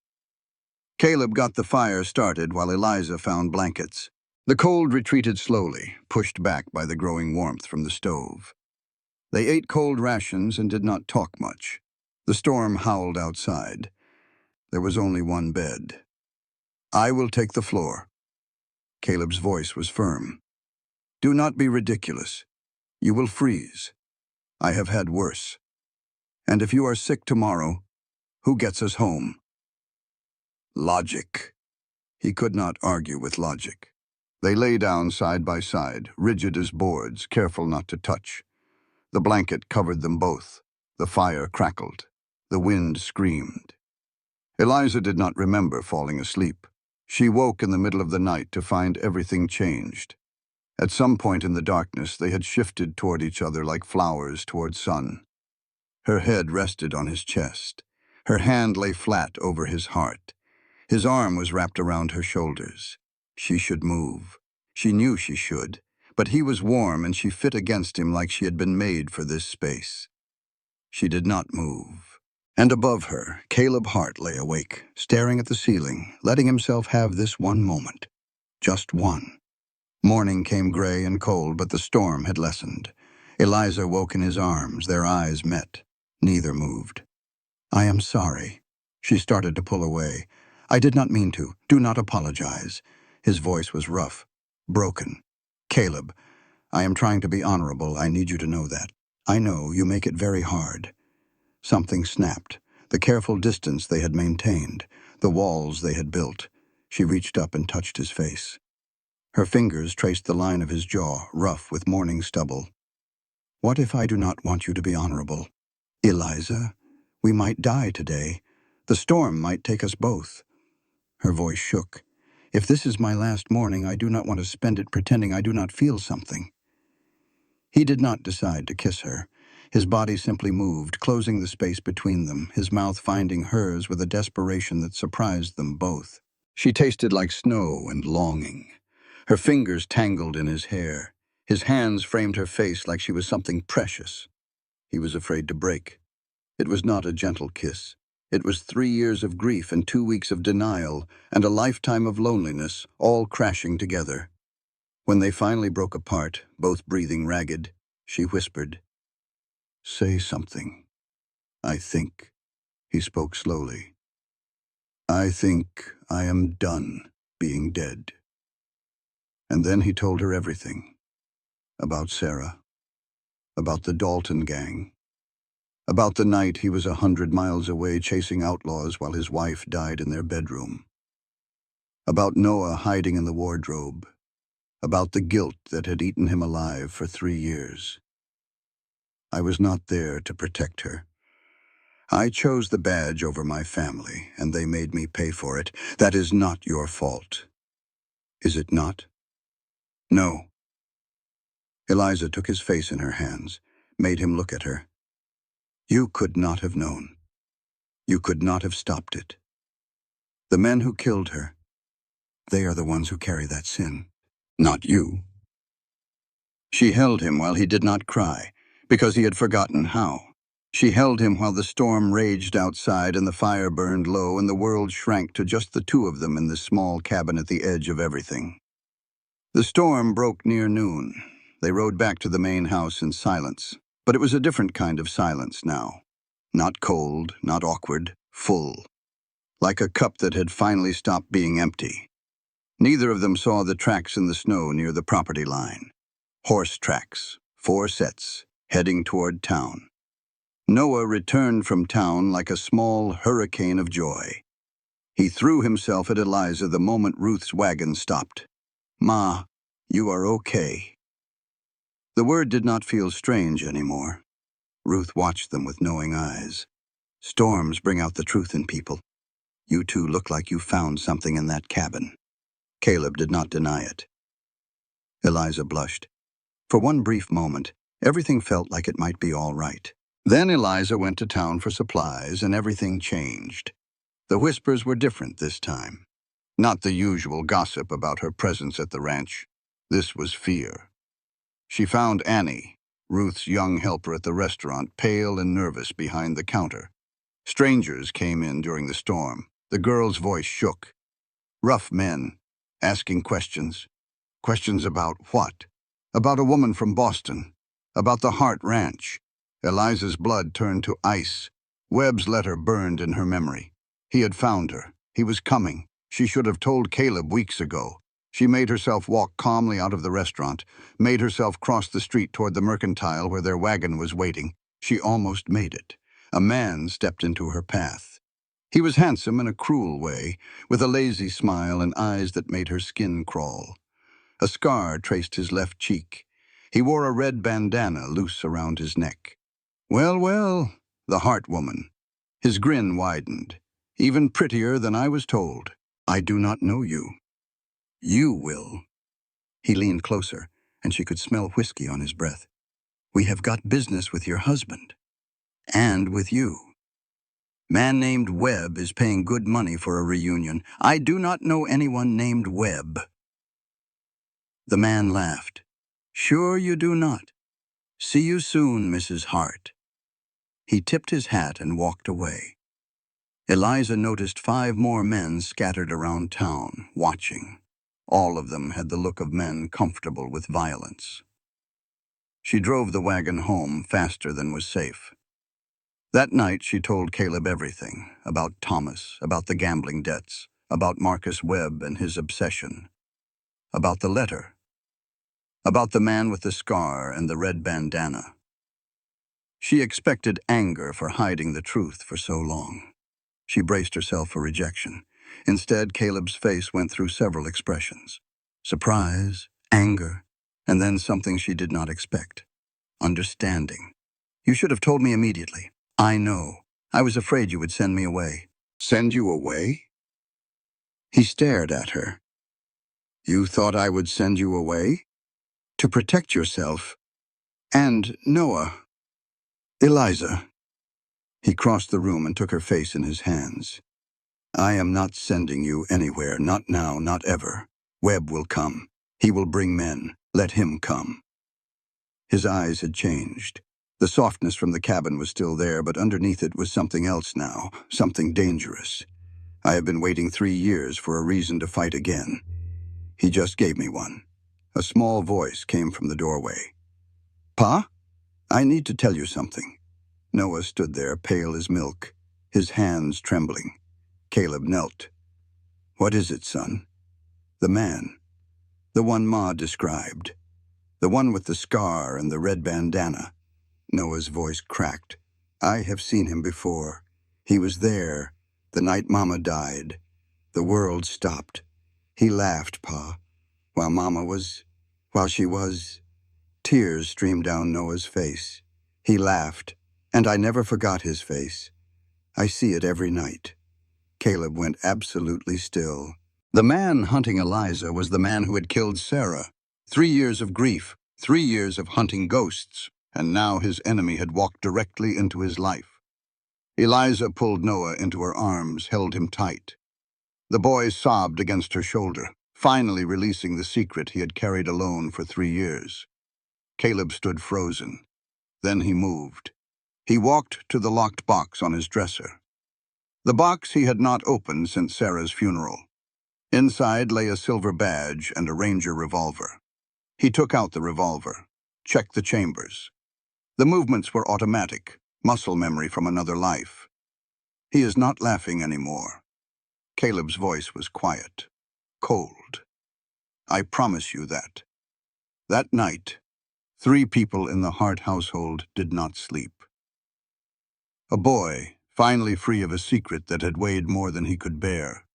Caleb got the fire started while Eliza found blankets. The cold retreated slowly, pushed back by the growing warmth from the stove. They ate cold rations and did not talk much. The storm howled outside. There was only one bed. I will take the floor. Caleb's voice was firm. Do not be ridiculous. You will freeze. I have had worse. And if you are sick tomorrow, who gets us home? Logic. He could not argue with logic. They lay down side by side, rigid as boards, careful not to touch. The blanket covered them both. The fire crackled. The wind screamed. Eliza did not remember falling asleep. She woke in the middle of the night to find everything changed. At some point in the darkness, they had shifted toward each other like flowers toward sun. Her head rested on his chest. Her hand lay flat over his heart. His arm was wrapped around her shoulders. She should move. She knew she should, but he was warm and she fit against him like she had been made for this space. She did not move. And above her, Caleb Hart lay awake, staring at the ceiling, letting himself have this one moment. Just one. Morning came gray and cold, but the storm had lessened. Eliza woke in his arms, their eyes met. Neither moved. "I am sorry." She started to pull away. "I did not mean to. Do not apologize." His voice was rough, broken. "Caleb, I am trying to be honorable. I need you to know that. I know you make it very hard." Something snapped. The careful distance they had maintained, the walls they had built. She reached up and touched his face. Her fingers traced the line of his jaw, rough with morning stubble. "What if I do not want you to be honorable? Eliza, we might die today. The storm might take us both." Her voice shook. "If this is my last morning, I do not want to spend it pretending I do not feel something." He did not decide to kiss her. His body simply moved, closing the space between them, his mouth finding hers with a desperation that surprised them both. She tasted like snow and longing. Her fingers tangled in his hair. His hands framed her face like she was something precious. He was afraid to break. It was not a gentle kiss. It was 3 years of grief and 2 weeks of denial and a lifetime of loneliness, all crashing together. When they finally broke apart, both breathing ragged, she whispered, "Say something. I think," he spoke slowly, "I think I am done being dead." And then he told her everything. About Sarah. About the Dalton gang. About the night he was 100 miles away chasing outlaws while his wife died in their bedroom. About Noah hiding in the wardrobe. About the guilt that had eaten him alive for 3 years. "I was not there to protect her. I chose the badge over my family, and they made me pay for it. That is not your fault. Is it not?" "No." Eliza took his face in her hands, made him look at her. "You could not have known. You could not have stopped it. The men who killed her, they are the ones who carry that sin, not you." She held him while he did not cry, because he had forgotten how. She held him while the storm raged outside and the fire burned low and the world shrank to just the two of them in this small cabin at the edge of everything. The storm broke near noon. They rode back to the main house in silence, but it was a different kind of silence now. Not cold, not awkward, full. Like a cup that had finally stopped being empty. Neither of them saw the tracks in the snow near the property line. Horse tracks, 4 sets, heading toward town. Noah returned from town like a small hurricane of joy. He threw himself at Eliza the moment Ruth's wagon stopped. "Ma, you are okay." The word did not feel strange anymore. Ruth watched them with knowing eyes. "Storms bring out the truth in people. You two look like you found something in that cabin." Caleb did not deny it. Eliza blushed. For one brief moment, everything felt like it might be all right. Then Eliza went to town for supplies and everything changed. The whispers were different this time. Not the usual gossip about her presence at the ranch. This was fear. She found Annie, Ruth's young helper at the restaurant, pale and nervous behind the counter. Strangers came in during the storm. The girl's voice shook. Rough men, asking questions. Questions about what? About a woman from Boston. About the Hart Ranch. Eliza's blood turned to ice. Webb's letter burned in her memory. He had found her. He was coming. She should have told Caleb weeks ago. She made herself walk calmly out of the restaurant, made herself cross the street toward the mercantile where their wagon was waiting. She almost made it. A man stepped into her path. He was handsome in a cruel way, with a lazy smile and eyes that made her skin crawl. A scar traced his left cheek. He wore a red bandana loose around his neck. "Well, well," the Hart woman. His grin widened. "Even prettier than I was told. I do not know you. You will." He leaned closer, and she could smell whiskey on his breath. "We have got business with your husband. And with you. Man named Webb is paying good money for a reunion. I do not know anyone named Webb." The man laughed. Sure you do not. See you soon, Mrs. Hart. He tipped his hat and walked away. Eliza noticed 5 more men scattered around town, watching. All of them had the look of men comfortable with violence. She drove the wagon home faster than was safe. That night she told Caleb everything, about Thomas, about the gambling debts, about Marcus Webb and his obsession, about the letter, about the man with the scar and the red bandana. She expected anger for hiding the truth for so long. She braced herself for rejection. Instead, Caleb's face went through several expressions. Surprise, anger, and then something she did not expect. Understanding. You should have told me immediately. I know. I was afraid you would send me away. Send you away? He stared at her. You thought I would send you away? To protect yourself. And Noah. Eliza. He crossed the room and took her face in his hands. I am not sending you anywhere, not now, not ever. Webb will come. He will bring men. Let him come. His eyes had changed. The softness from the cabin was still there, but underneath it was something else now, something dangerous. I have been waiting 3 years for a reason to fight again. He just gave me one. A small voice came from the doorway. Pa? I need to tell you something. Noah stood there, pale as milk, his hands trembling. Caleb knelt. What is it, son? The man. The one Ma described. The one with the scar and the red bandana. Noah's voice cracked. I have seen him before. He was there, the night Mama died. The world stopped. He laughed, Pa, while she was... Tears streamed down Noah's face. He laughed, and I never forgot his face. I see it every night. Caleb went absolutely still. The man hunting Eliza was the man who had killed Sarah. 3 years of grief, 3 years of hunting ghosts, and now his enemy had walked directly into his life. Eliza pulled Noah into her arms, held him tight. The boy sobbed against her shoulder, finally releasing the secret he had carried alone for 3 years. Caleb stood frozen. Then he moved. He walked to the locked box on his dresser. The box he had not opened since Sarah's funeral. Inside lay a silver badge and a Ranger revolver. He took out the revolver, checked the chambers. The movements were automatic, muscle memory from another life. He is not laughing anymore. Caleb's voice was quiet, cold. I promise you that. That night, 3 people in the Hart household did not sleep. A boy, finally free of a secret that had weighed more than he could bear.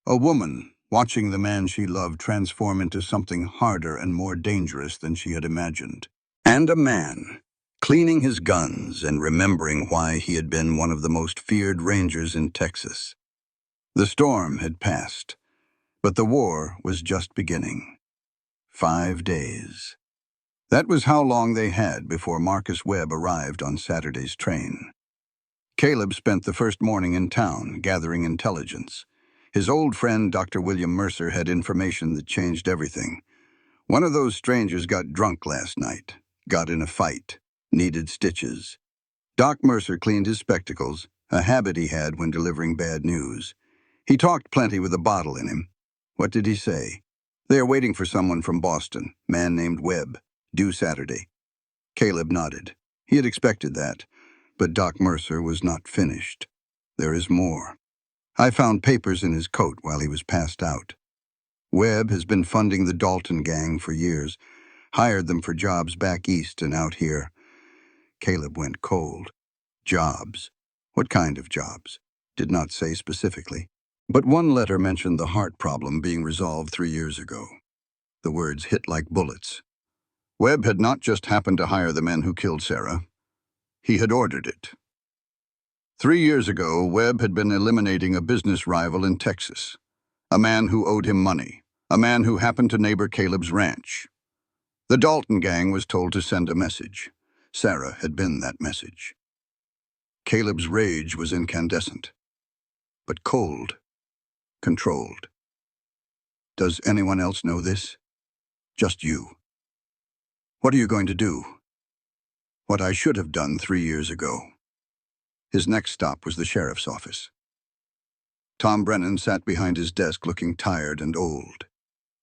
A woman, watching the man she loved transform into something harder and more dangerous than she had imagined. And a man, cleaning his guns and remembering why he had been one of the most feared rangers in Texas. The storm had passed, but the war was just beginning. 5 days. That was how long they had before Marcus Webb arrived on Saturday's train. Caleb spent the first morning in town, gathering intelligence. His old friend, Dr. William Mercer, had information that changed everything. One of those strangers got drunk last night, got in a fight, needed stitches. Doc Mercer cleaned his spectacles, a habit he had when delivering bad news. He talked plenty with a bottle in him. What did he say? They are waiting for someone from Boston, man named Webb, due Saturday. Caleb nodded. He had expected that. But Doc Mercer was not finished. There is more. I found papers in his coat while he was passed out. Webb has been funding the Dalton gang for years, hired them for jobs back east and out here. Caleb went cold. Jobs. What kind of jobs? Did not say specifically. But one letter mentioned the heart problem being resolved 3 years ago. The words hit like bullets. Webb had not just happened to hire the men who killed Sarah. He had ordered it. 3 years ago, Webb had been eliminating a business rival in Texas, a man who owed him money, a man who happened to neighbor Caleb's ranch. The Dalton gang was told to send a message. Sarah had been that message. Caleb's rage was incandescent, but cold, controlled. Does anyone else know this? Just you. What are you going to do? What I should have done 3 years ago. His next stop was the sheriff's office. Tom Brennan sat behind his desk looking tired and old.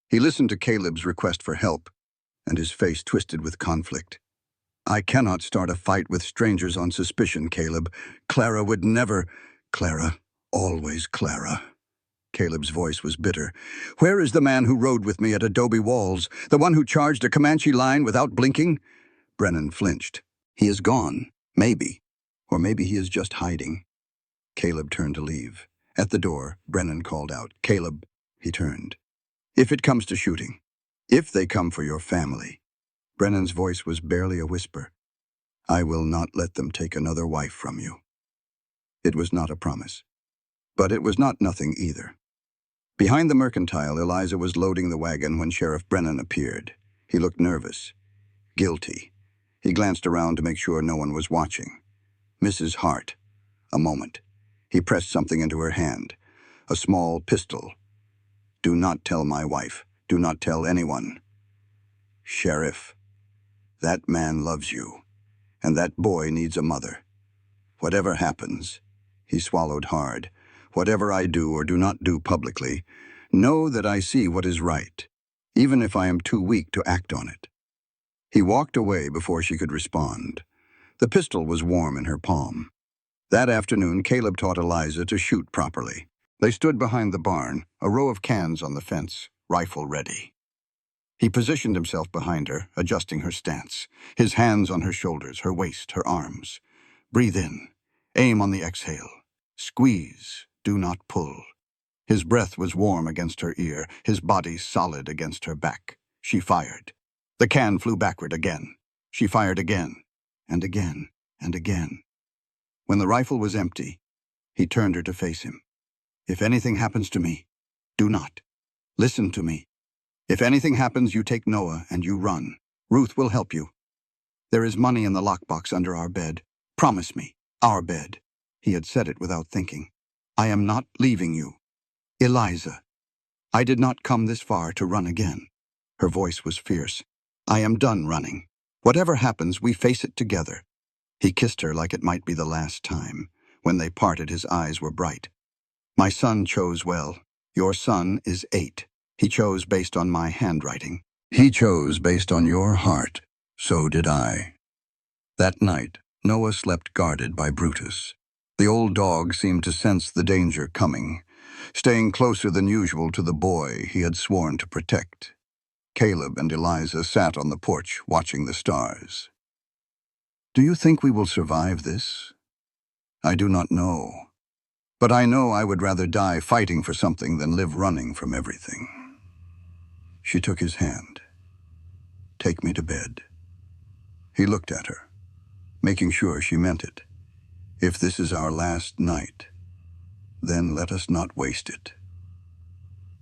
He listened to Caleb's request for help, and his face twisted with conflict. I cannot start a fight with strangers on suspicion, Caleb. Clara would never... Clara, always Clara. Caleb's voice was bitter. Where is the man who rode with me at Adobe Walls? The one who charged a Comanche line without blinking? Brennan flinched. He is gone. Maybe. Or maybe he is just hiding. Caleb turned to leave. At the door, Brennan called out, Caleb. He turned. If it comes to shooting. If they come for your family. Brennan's voice was barely a whisper. I will not let them take another wife from you. It was not a promise. But it was not nothing either. Behind the mercantile, Eliza was loading the wagon when Sheriff Brennan appeared. He looked nervous. Guilty. He glanced around to make sure no one was watching. Mrs. Hart. A moment. He pressed something into her hand. A small pistol. Do not tell my wife. Do not tell anyone. Sheriff. That man loves you. And that boy needs a mother. Whatever happens, he swallowed hard. Whatever I do or do not do publicly, know that I see what is right, even if I am too weak to act on it. He walked away before she could respond. The pistol was warm in her palm. That afternoon, Caleb taught Eliza to shoot properly. They stood behind the barn, a row of cans on the fence, rifle ready. He positioned himself behind her, adjusting her stance, his hands on her shoulders, her waist, her arms. Breathe in. Aim on the exhale. Squeeze. Do not pull. His breath was warm against her ear, his body solid against her back. She fired. The can flew backward again. She fired again, and again, and again. When the rifle was empty, he turned her to face him. If anything happens to me, do not. Listen to me. If anything happens, you take Noah and you run. Ruth will help you. There is money in the lockbox under our bed. Promise me, our bed. He had said it without thinking. I am not leaving you. Eliza. I did not come this far to run again. Her voice was fierce. I am done running. Whatever happens, we face it together. He kissed her like it might be the last time. When they parted, his eyes were bright. My son chose well. Your son is 8. He chose based on my handwriting. He chose based on your heart. So did I. That night, Noah slept guarded by Brutus. The old dog seemed to sense the danger coming, staying closer than usual to the boy he had sworn to protect. Caleb and Eliza sat on the porch, watching the stars. Do you think we will survive this? I do not know. But I know I would rather die fighting for something than live running from everything. She took his hand. Take me to bed. He looked at her, making sure she meant it. If this is our last night, then let us not waste it.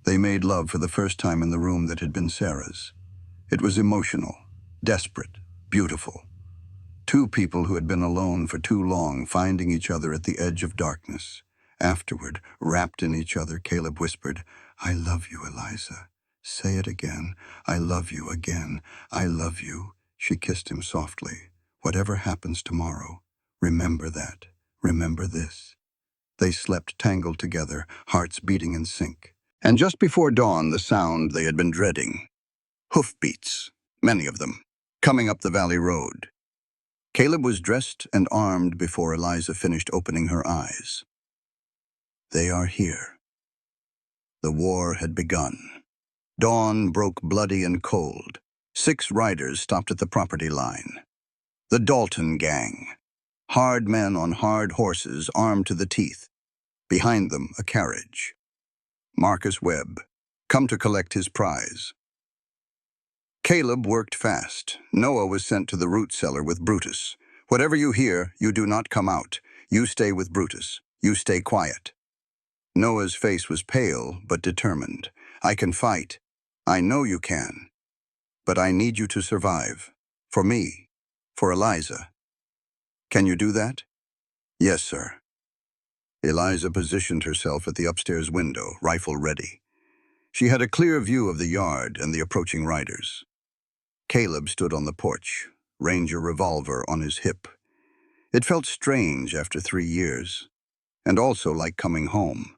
They made love for the first time in the room that had been Sarah's. It was emotional, desperate, beautiful. Two people who had been alone for too long, finding each other at the edge of darkness. Afterward, wrapped in each other, Caleb whispered, I love you, Eliza. Say it again. I love you again. I love you. She kissed him softly. Whatever happens tomorrow, remember that. Remember this. They slept tangled together, hearts beating in sync. And just before dawn, the sound they had been dreading. Hoofbeats, many of them, coming up the valley road. Caleb was dressed and armed before Eliza finished opening her eyes. They are here. The war had begun. Dawn broke bloody and cold. 6 riders stopped at the property line. The Dalton gang. Hard men on hard horses, armed to the teeth. Behind them, a carriage. Marcus Webb, come to collect his prize. Caleb worked fast. Noah was sent to the root cellar with Brutus. Whatever you hear, you do not come out. You stay with Brutus. You stay quiet. Noah's face was pale, but determined. I can fight. I know you can. But I need you to survive. For me. For Eliza. Can you do that? Yes, sir. Eliza positioned herself at the upstairs window, rifle ready. She had a clear view of the yard and the approaching riders. Caleb stood on the porch, Ranger revolver on his hip. It felt strange after 3 years, and also like coming home.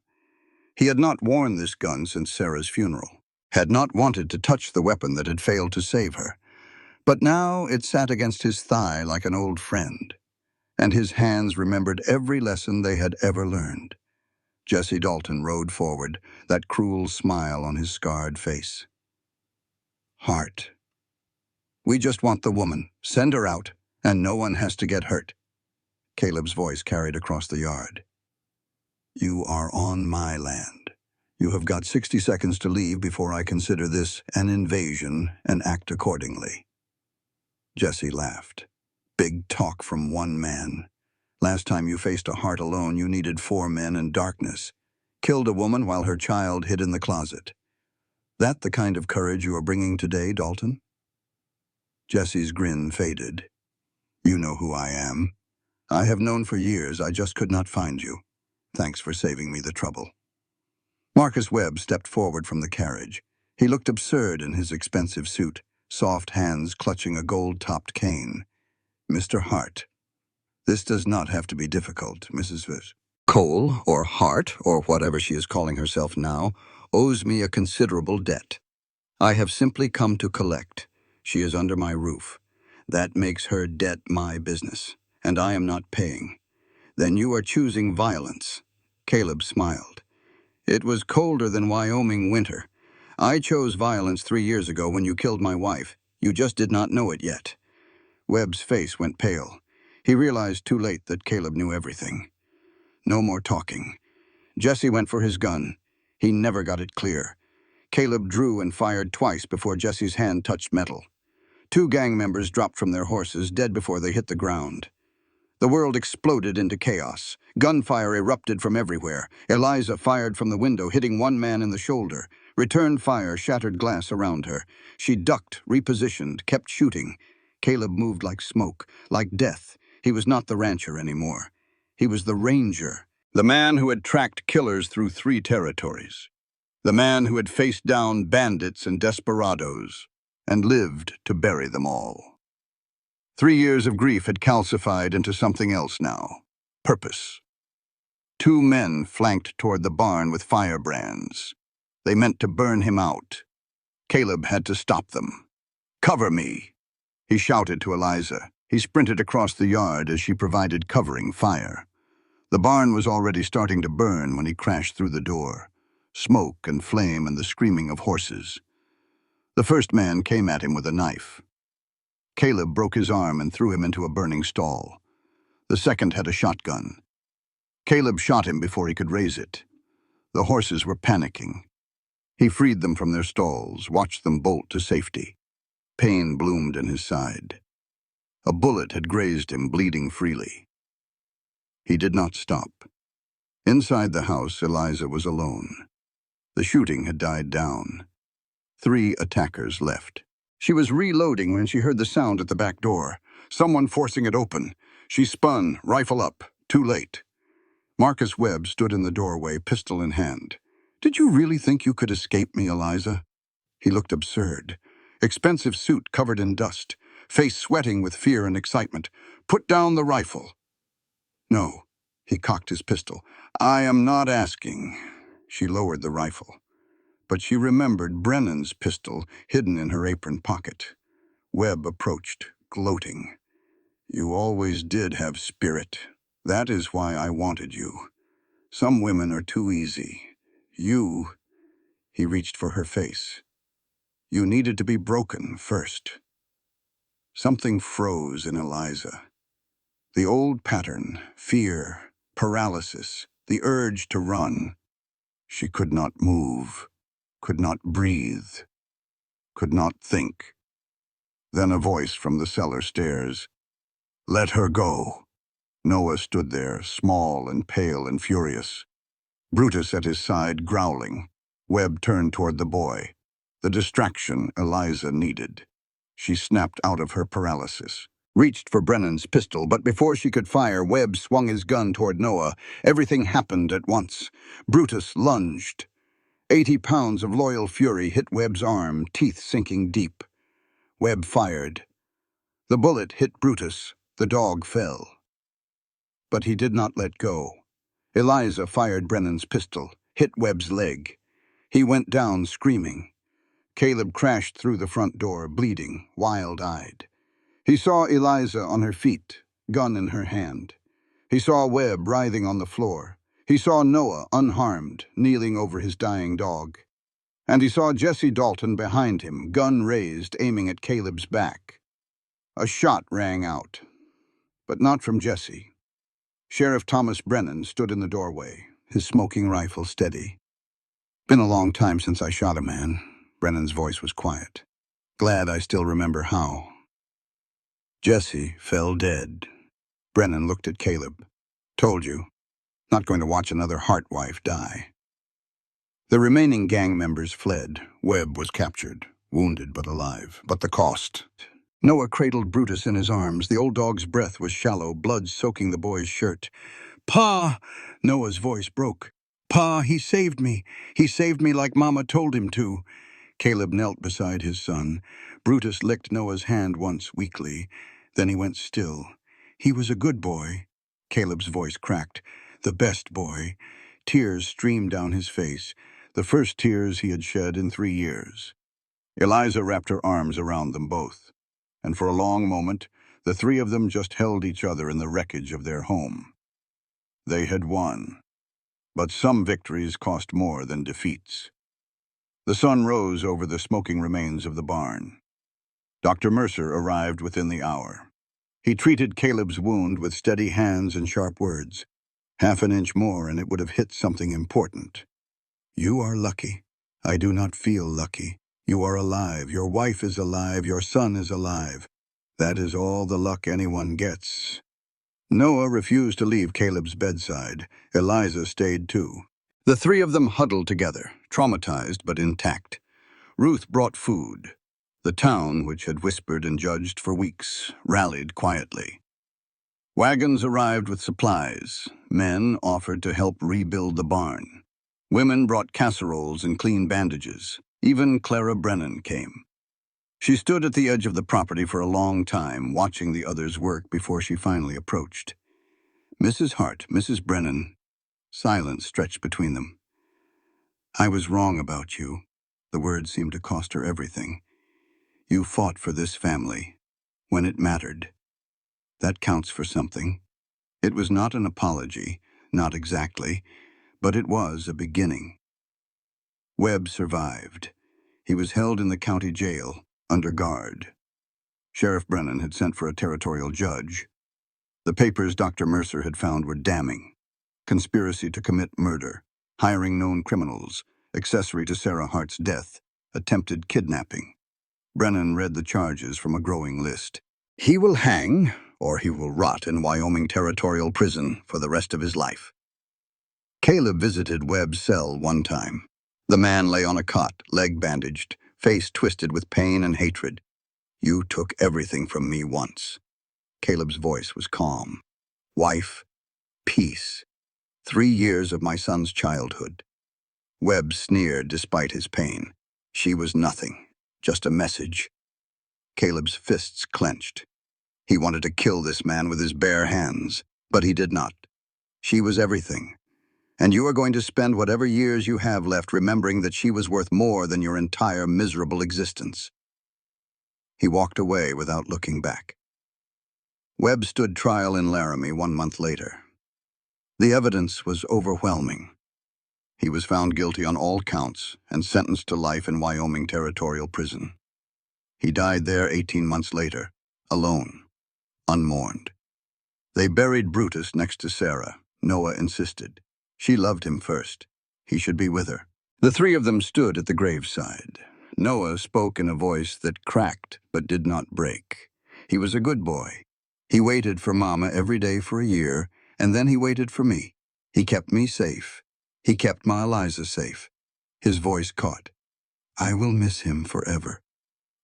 He had not worn this gun since Sarah's funeral, had not wanted to touch the weapon that had failed to save her. But now it sat against his thigh like an old friend, and his hands remembered every lesson they had ever learned. Jesse Dalton rode forward, that cruel smile on his scarred face. Heart. We just want the woman. Send her out, and no one has to get hurt. Caleb's voice carried across the yard. You are on my land. You have got 60 seconds to leave before I consider this an invasion and act accordingly. Jesse laughed. Big talk from one man. Last time you faced a heart alone, you needed 4 men and darkness. Killed a woman while her child hid in the closet. That the kind of courage you are bringing today, Dalton? Jesse's grin faded. You know who I am. I have known for years, I just could not find you. Thanks for saving me the trouble. Marcus Webb stepped forward from the carriage. He looked absurd in his expensive suit, soft hands clutching a gold-topped cane. Mr. Hart. This does not have to be difficult, Mrs. Cole, or Hart, or whatever she is calling herself now, owes me a considerable debt. I have simply come to collect. She is under my roof. That makes her debt my business, and I am not paying. Then you are choosing violence. Caleb smiled. It was colder than Wyoming winter. I chose violence 3 years ago when you killed my wife. You just did not know it yet. Webb's face went pale. He realized too late that Caleb knew everything. No more talking. Jesse went for his gun. He never got it clear. Caleb drew and fired twice before Jesse's hand touched metal. 2 gang members dropped from their horses, dead before they hit the ground. The world exploded into chaos. Gunfire erupted from everywhere. Eliza fired from the window, hitting one man in the shoulder. Return fire shattered glass around her. She ducked, repositioned, kept shooting. Caleb moved like smoke, like death. He was not the rancher anymore. He was the ranger, the man who had tracked killers through 3 territories. The man who had faced down bandits and desperados and lived to bury them all. 3 years of grief had calcified into something else now. Purpose. 2 men flanked toward the barn with firebrands. They meant to burn him out. Caleb had to stop them. Cover me, he shouted to Eliza. He sprinted across the yard as she provided covering fire. The barn was already starting to burn when he crashed through the door. Smoke and flame and the screaming of horses. The first man came at him with a knife. Caleb broke his arm and threw him into a burning stall. The second had a shotgun. Caleb shot him before he could raise it. The horses were panicking. He freed them from their stalls, watched them bolt to safety. Pain bloomed in his side. A bullet had grazed him, bleeding freely. He did not stop. Inside the house, Eliza was alone. The shooting had died down. 3 attackers left. She was reloading when she heard the sound at the back door. Someone forcing it open. She spun, rifle up. Too late. Marcus Webb stood in the doorway, pistol in hand. Did you really think you could escape me, Eliza? He looked absurd. Expensive suit covered in dust. Face sweating with fear and excitement. Put down the rifle. No. He cocked his pistol. I am not asking. She lowered the rifle. But she remembered Brennan's pistol hidden in her apron pocket. Webb approached, gloating. You always did have spirit. That is why I wanted you. Some women are too easy. You... He reached for her face. You needed to be broken first. Something froze in Eliza. The old pattern, fear, paralysis, the urge to run. She could not move, could not breathe, could not think. Then a voice from the cellar stairs. Let her go. Noah stood there, small and pale and furious. Brutus at his side, growling. Webb turned toward the boy. The distraction Eliza needed. She snapped out of her paralysis. Reached for Brennan's pistol, but before she could fire, Webb swung his gun toward Noah. Everything happened at once. Brutus lunged. 80 pounds of loyal fury hit Webb's arm, teeth sinking deep. Webb fired. The bullet hit Brutus. The dog fell. But he did not let go. Eliza fired Brennan's pistol, hit Webb's leg. He went down screaming. Caleb crashed through the front door, bleeding, wild-eyed. He saw Eliza on her feet, gun in her hand. He saw Webb writhing on the floor. He saw Noah, unharmed, kneeling over his dying dog. And he saw Jesse Dalton behind him, gun raised, aiming at Caleb's back. A shot rang out, but not from Jesse. Sheriff Thomas Brennan stood in the doorway, his smoking rifle steady. "Been a long time since I shot a man." Brennan's voice was quiet. "Glad I still remember how." Jesse fell dead. Brennan looked at Caleb. "Told you. Not going to watch another Hart wife die." The remaining gang members fled. Webb was captured, wounded but alive. But the cost. Noah cradled Brutus in his arms. The old dog's breath was shallow, blood soaking the boy's shirt. "Pa!" Noah's voice broke. "Pa, he saved me. He saved me like Mama told him to." Caleb knelt beside his son. Brutus licked Noah's hand once weakly. Then he went still. "He was a good boy." Caleb's voice cracked. "The best boy." Tears streamed down his face, the first tears he had shed in 3 years. Eliza wrapped her arms around them both, and for a long moment, the three of them just held each other in the wreckage of their home. They had won, but some victories cost more than defeats. The sun rose over the smoking remains of the barn. Dr. Mercer arrived within the hour. He treated Caleb's wound with steady hands and sharp words. "Half an inch more and it would have hit something important. You are lucky. I do not feel lucky. You are alive. Your wife is alive. Your son is alive. That is all the luck anyone gets." Noah refused to leave Caleb's bedside. Eliza stayed too. The three of them huddled together, traumatized but intact. Ruth brought food. The town, which had whispered and judged for weeks, rallied quietly. Wagons arrived with supplies. Men offered to help rebuild the barn. Women brought casseroles and clean bandages. Even Clara Brennan came. She stood at the edge of the property for a long time, watching the others work before she finally approached. "Mrs. Hart, Mrs. Brennan." Silence stretched between them. "I was wrong about you." The words seemed to cost her everything. "You fought for this family, when it mattered. That counts for something." It was not an apology, not exactly, but it was a beginning. Webb survived. He was held in the county jail, under guard. Sheriff Brennan had sent for a territorial judge. The papers Dr. Mercer had found were damning. Conspiracy to commit murder, hiring known criminals, accessory to Sarah Hart's death, attempted kidnapping. Brennan read the charges from a growing list. "He will hang, or he will rot in Wyoming Territorial Prison for the rest of his life." Caleb visited Webb's cell one time. The man lay on a cot, leg bandaged, face twisted with pain and hatred. "You took everything from me once." Caleb's voice was calm. "Wife, peace. 3 years of my son's childhood." Webb sneered despite his pain. She was nothing, just a message. Caleb's fists clenched. He wanted to kill this man with his bare hands, but he did not. She was everything. And you are going to spend whatever years you have left remembering that she was worth more than your entire miserable existence. He walked away without looking back. Webb stood trial in Laramie 1 month later. The evidence was overwhelming. He was found guilty on all counts and sentenced to life in Wyoming Territorial Prison. He died there 18 months later, alone, unmourned. They buried Brutus next to Sarah. Noah insisted. She loved him first. He should be with her. The three of them stood at the graveside. Noah spoke in a voice that cracked but did not break. He was a good boy. He waited for Mama every day for a year, and then he waited for me. He kept me safe. He kept my Eliza safe. His voice caught. I will miss him forever.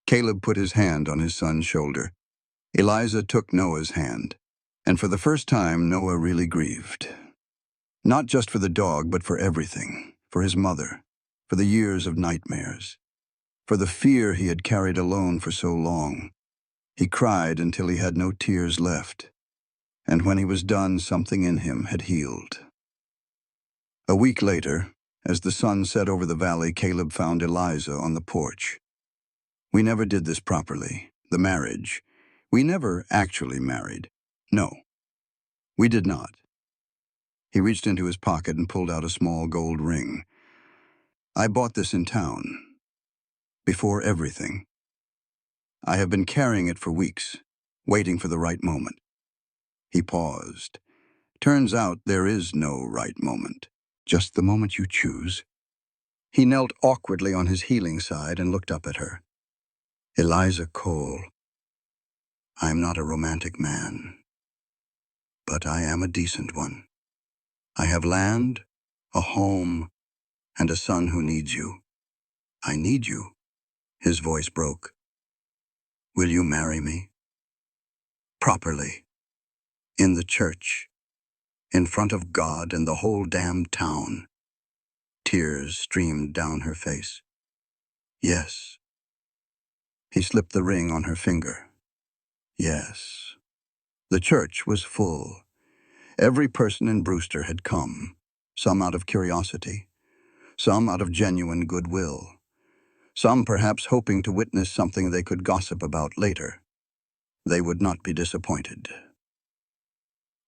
Caleb put his hand on his son's shoulder. Eliza took Noah's hand, and for the first time Noah really grieved. Not just for the dog, but for everything, for his mother, for the years of nightmares. for the fear he had carried alone for so long. He cried until he had no tears left, and when he was done, something in him had healed. A week later, as the sun set over the valley, Caleb found Eliza on the porch. We never did this properly, the marriage. We never actually married. No, we did not. He reached into his pocket and pulled out a small gold ring. I bought this in town. Before everything. I have been carrying it for weeks, waiting for the right moment. He paused. Turns out there is no right moment, just the moment you choose. He knelt awkwardly on his healing side and looked up at her. Eliza Cole, I'm not a romantic man, but I am a decent one. I have land, a home, and a son who needs you. I need you. His voice broke. Will you marry me? Properly. In the church. In front of God and the whole damned town. Tears streamed down her face. Yes. He slipped the ring on her finger. Yes. The church was full. Every person in Brewster had come, some out of curiosity, some out of genuine goodwill, some perhaps hoping to witness something they could gossip about later. They would not be disappointed.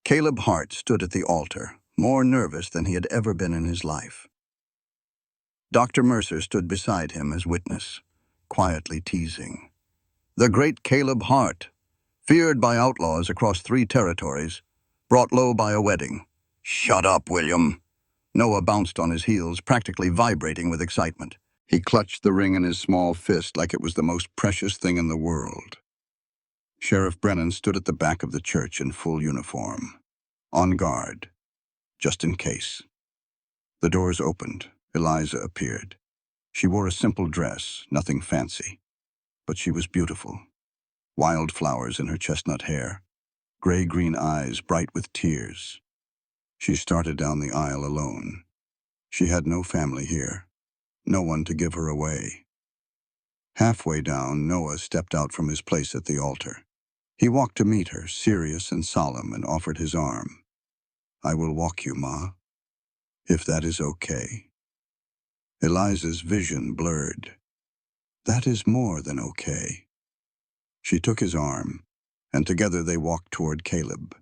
Caleb Hart stood at the altar, more nervous than he had ever been in his life. Dr. Mercer stood beside him as witness, quietly teasing. The great Caleb Hart, feared by outlaws across 3 territories, brought low by a wedding. Shut up, William. Noah bounced on his heels, practically vibrating with excitement. He clutched the ring in his small fist like it was the most precious thing in the world. Sheriff Brennan stood at the back of the church in full uniform, on guard, just in case. The doors opened. Eliza appeared. She wore a simple dress, nothing fancy, but she was beautiful. Wildflowers in her chestnut hair, gray-green eyes bright with tears. She started down the aisle alone. She had no family here, no one to give her away. Halfway down, Noah stepped out from his place at the altar. He walked to meet her, serious and solemn, and offered his arm. I will walk you, Ma, if that is okay. Eliza's vision blurred. That is more than okay. She took his arm, and together they walked toward Caleb.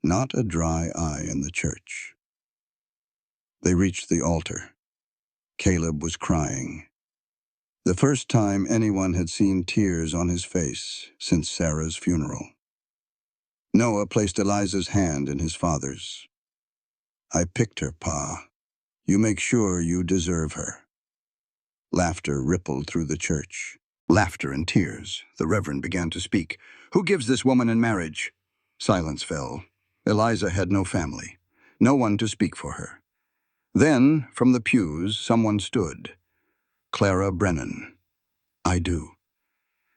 Not a dry eye in the church. They reached the altar. Caleb was crying. The first time anyone had seen tears on his face since Sarah's funeral. Noah placed Eliza's hand in his father's. I picked her, Pa. You make sure you deserve her. Laughter rippled through the church. Laughter and tears. The Reverend began to speak. Who gives this woman in marriage? Silence fell. Eliza had no family, no one to speak for her. Then, from the pews, someone stood. Clara Brennan. I do.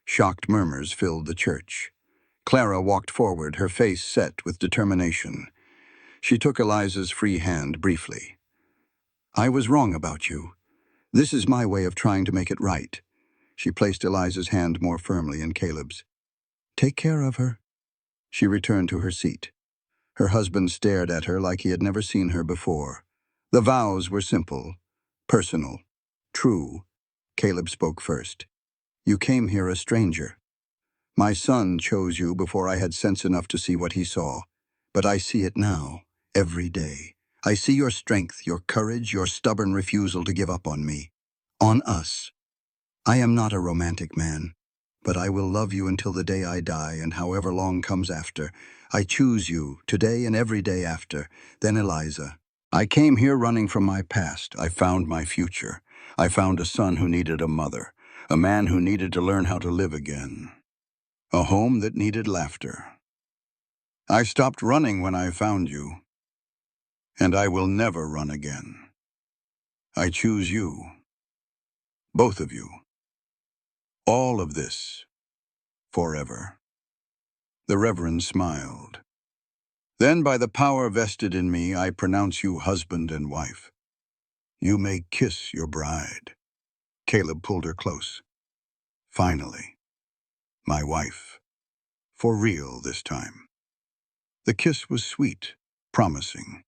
Shocked murmurs filled the church. Clara walked forward, her face set with determination. She took Eliza's free hand briefly. I was wrong about you. This is my way of trying to make it right. She placed Eliza's hand more firmly in Caleb's. Take care of her. She returned to her seat. Her husband stared at her like he had never seen her before. The vows were simple, personal, true. Caleb spoke first. You came here a stranger. My son chose you before I had sense enough to see what he saw. But I see it now, every day. I see your strength, your courage, your stubborn refusal to give up on me. On us. I am not a romantic man, but I will love you until the day I die and however long comes after. I choose you, today and every day after. Then Eliza. I came here running from my past. I found my future. I found a son who needed a mother, a man who needed to learn how to live again, a home that needed laughter. I stopped running when I found you, and I will never run again. I choose you, both of you. All of this, forever. The Reverend smiled. Then by the power vested in me, I pronounce you husband and wife. You may kiss your bride. Caleb pulled her close. Finally, my wife. For real this time. The kiss was sweet, promising,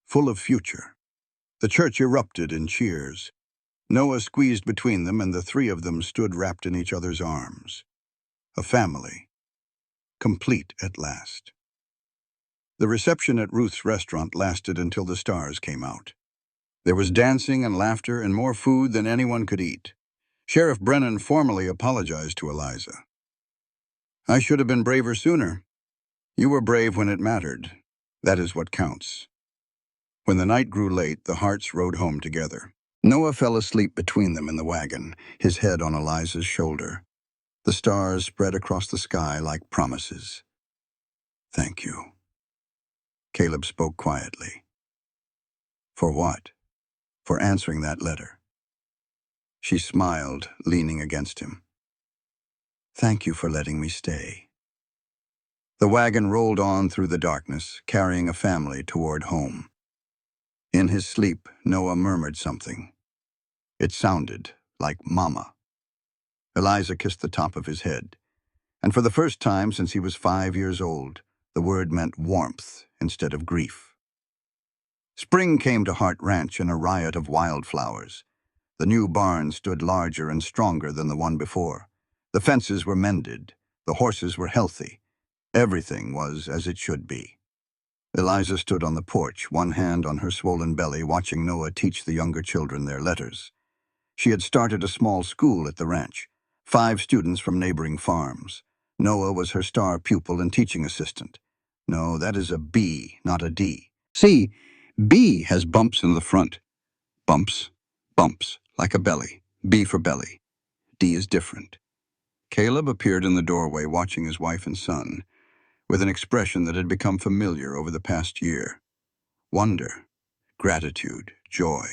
full of future. The church erupted in cheers. Noah squeezed between them, and the three of them stood wrapped in each other's arms. A family, complete at last. The reception at Ruth's restaurant lasted until the stars came out. There was dancing and laughter and more food than anyone could eat. Sheriff Brennan formally apologized to Eliza. I should have been braver sooner. You were brave when it mattered. That is what counts. When the night grew late, the Harts rode home together. Noah fell asleep between them in the wagon, his head on Eliza's shoulder. The stars spread across the sky like promises. Thank you. Caleb spoke quietly. For what? For answering that letter. She smiled, leaning against him. Thank you for letting me stay. The wagon rolled on through the darkness, carrying a family toward home. In his sleep, Noah murmured something. It sounded like Mama. Eliza kissed the top of his head, and for the first time since he was 5 years old, the word meant warmth instead of grief. Spring came to Hart Ranch in a riot of wildflowers. The new barn stood larger and stronger than the one before. The fences were mended. The horses were healthy. Everything was as it should be. Eliza stood on the porch, one hand on her swollen belly, watching Noah teach the younger children their letters. She had started a small school at the ranch, 5 students from neighboring farms. Noah was her star pupil and teaching assistant. No, that is a B, not a D. See, B has bumps in the front. Bumps, bumps, like a belly. B for belly. D is different. Caleb appeared in the doorway watching his wife and son, with an expression that had become familiar over the past year. Wonder, gratitude, joy.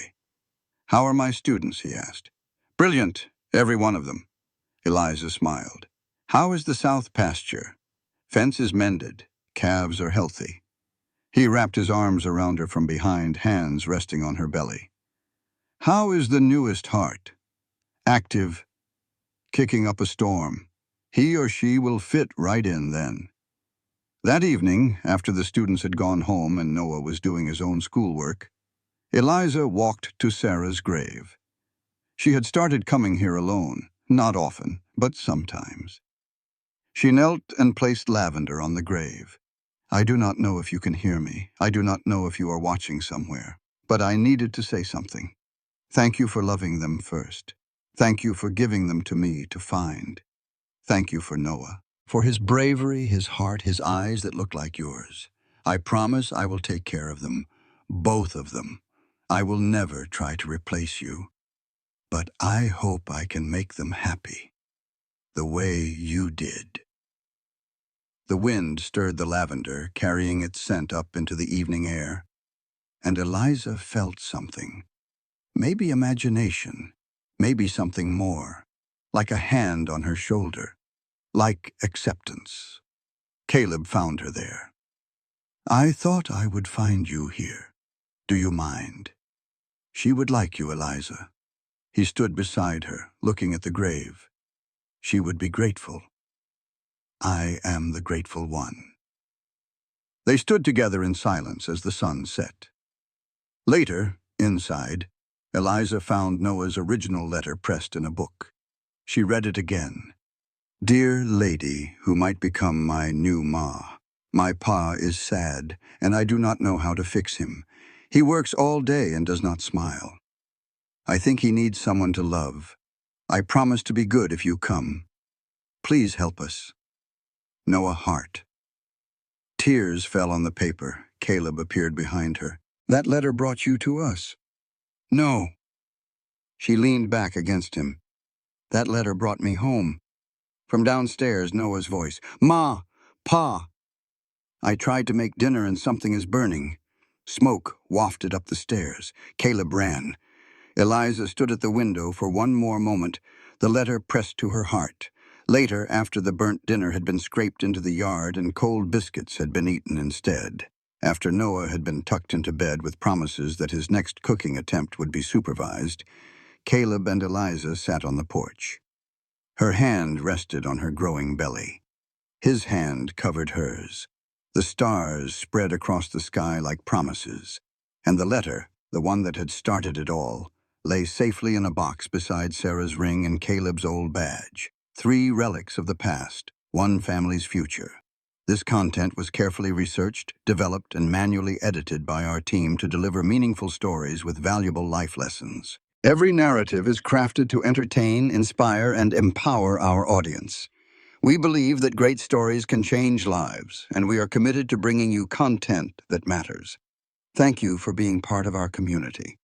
How are my students, he asked. Brilliant, every one of them. Eliza smiled. How is the south pasture? Fence is mended. Calves are healthy. He wrapped his arms around her from behind, hands resting on her belly. How is the newest Hart? Active, kicking up a storm. He or she will fit right in then. That evening, after the students had gone home and Noah was doing his own schoolwork, Eliza walked to Sarah's grave. She had started coming here alone, not often, but sometimes. She knelt and placed lavender on the grave. I do not know if you can hear me. I do not know if you are watching somewhere. But I needed to say something. Thank you for loving them first. Thank you for giving them to me to find. Thank you for Noah, for his bravery, his heart, his eyes that look like yours. I promise I will take care of them, both of them. I will never try to replace you. But I hope I can make them happy, the way you did. The wind stirred the lavender, carrying its scent up into the evening air. And Eliza felt something. Maybe imagination, maybe something more, like a hand on her shoulder, like acceptance. Caleb found her there. I thought I would find you here. Do you mind? She would like you, Eliza. He stood beside her, looking at the grave. She would be grateful. I am the grateful one. They stood together in silence as the sun set. Later, inside, Eliza found Noah's original letter pressed in a book. She read it again. Dear lady who might become my new ma, my pa is sad, and I do not know how to fix him. He works all day and does not smile. I think he needs someone to love. I promise to be good if you come. Please help us. Noah Hart. Tears fell on the paper. Caleb appeared behind her. That letter brought you to us. No. She leaned back against him. That letter brought me home. From downstairs, Noah's voice. Ma! Pa! I tried to make dinner and something is burning. Smoke wafted up the stairs. Caleb ran. Eliza stood at the window for one more moment, the letter pressed to her heart. Later, after the burnt dinner had been scraped into the yard and cold biscuits had been eaten instead. After Noah had been tucked into bed with promises that his next cooking attempt would be supervised, Caleb and Eliza sat on the porch. Her hand rested on her growing belly. His hand covered hers. The stars spread across the sky like promises, and the letter, the one that had started it all, lay safely in a box beside Sarah's ring and Caleb's old badge. 3 relics of the past, 1 family's future. This content was carefully researched, developed, and manually edited by our team to deliver meaningful stories with valuable life lessons. Every narrative is crafted to entertain, inspire, and empower our audience. We believe that great stories can change lives, and we are committed to bringing you content that matters. Thank you for being part of our community.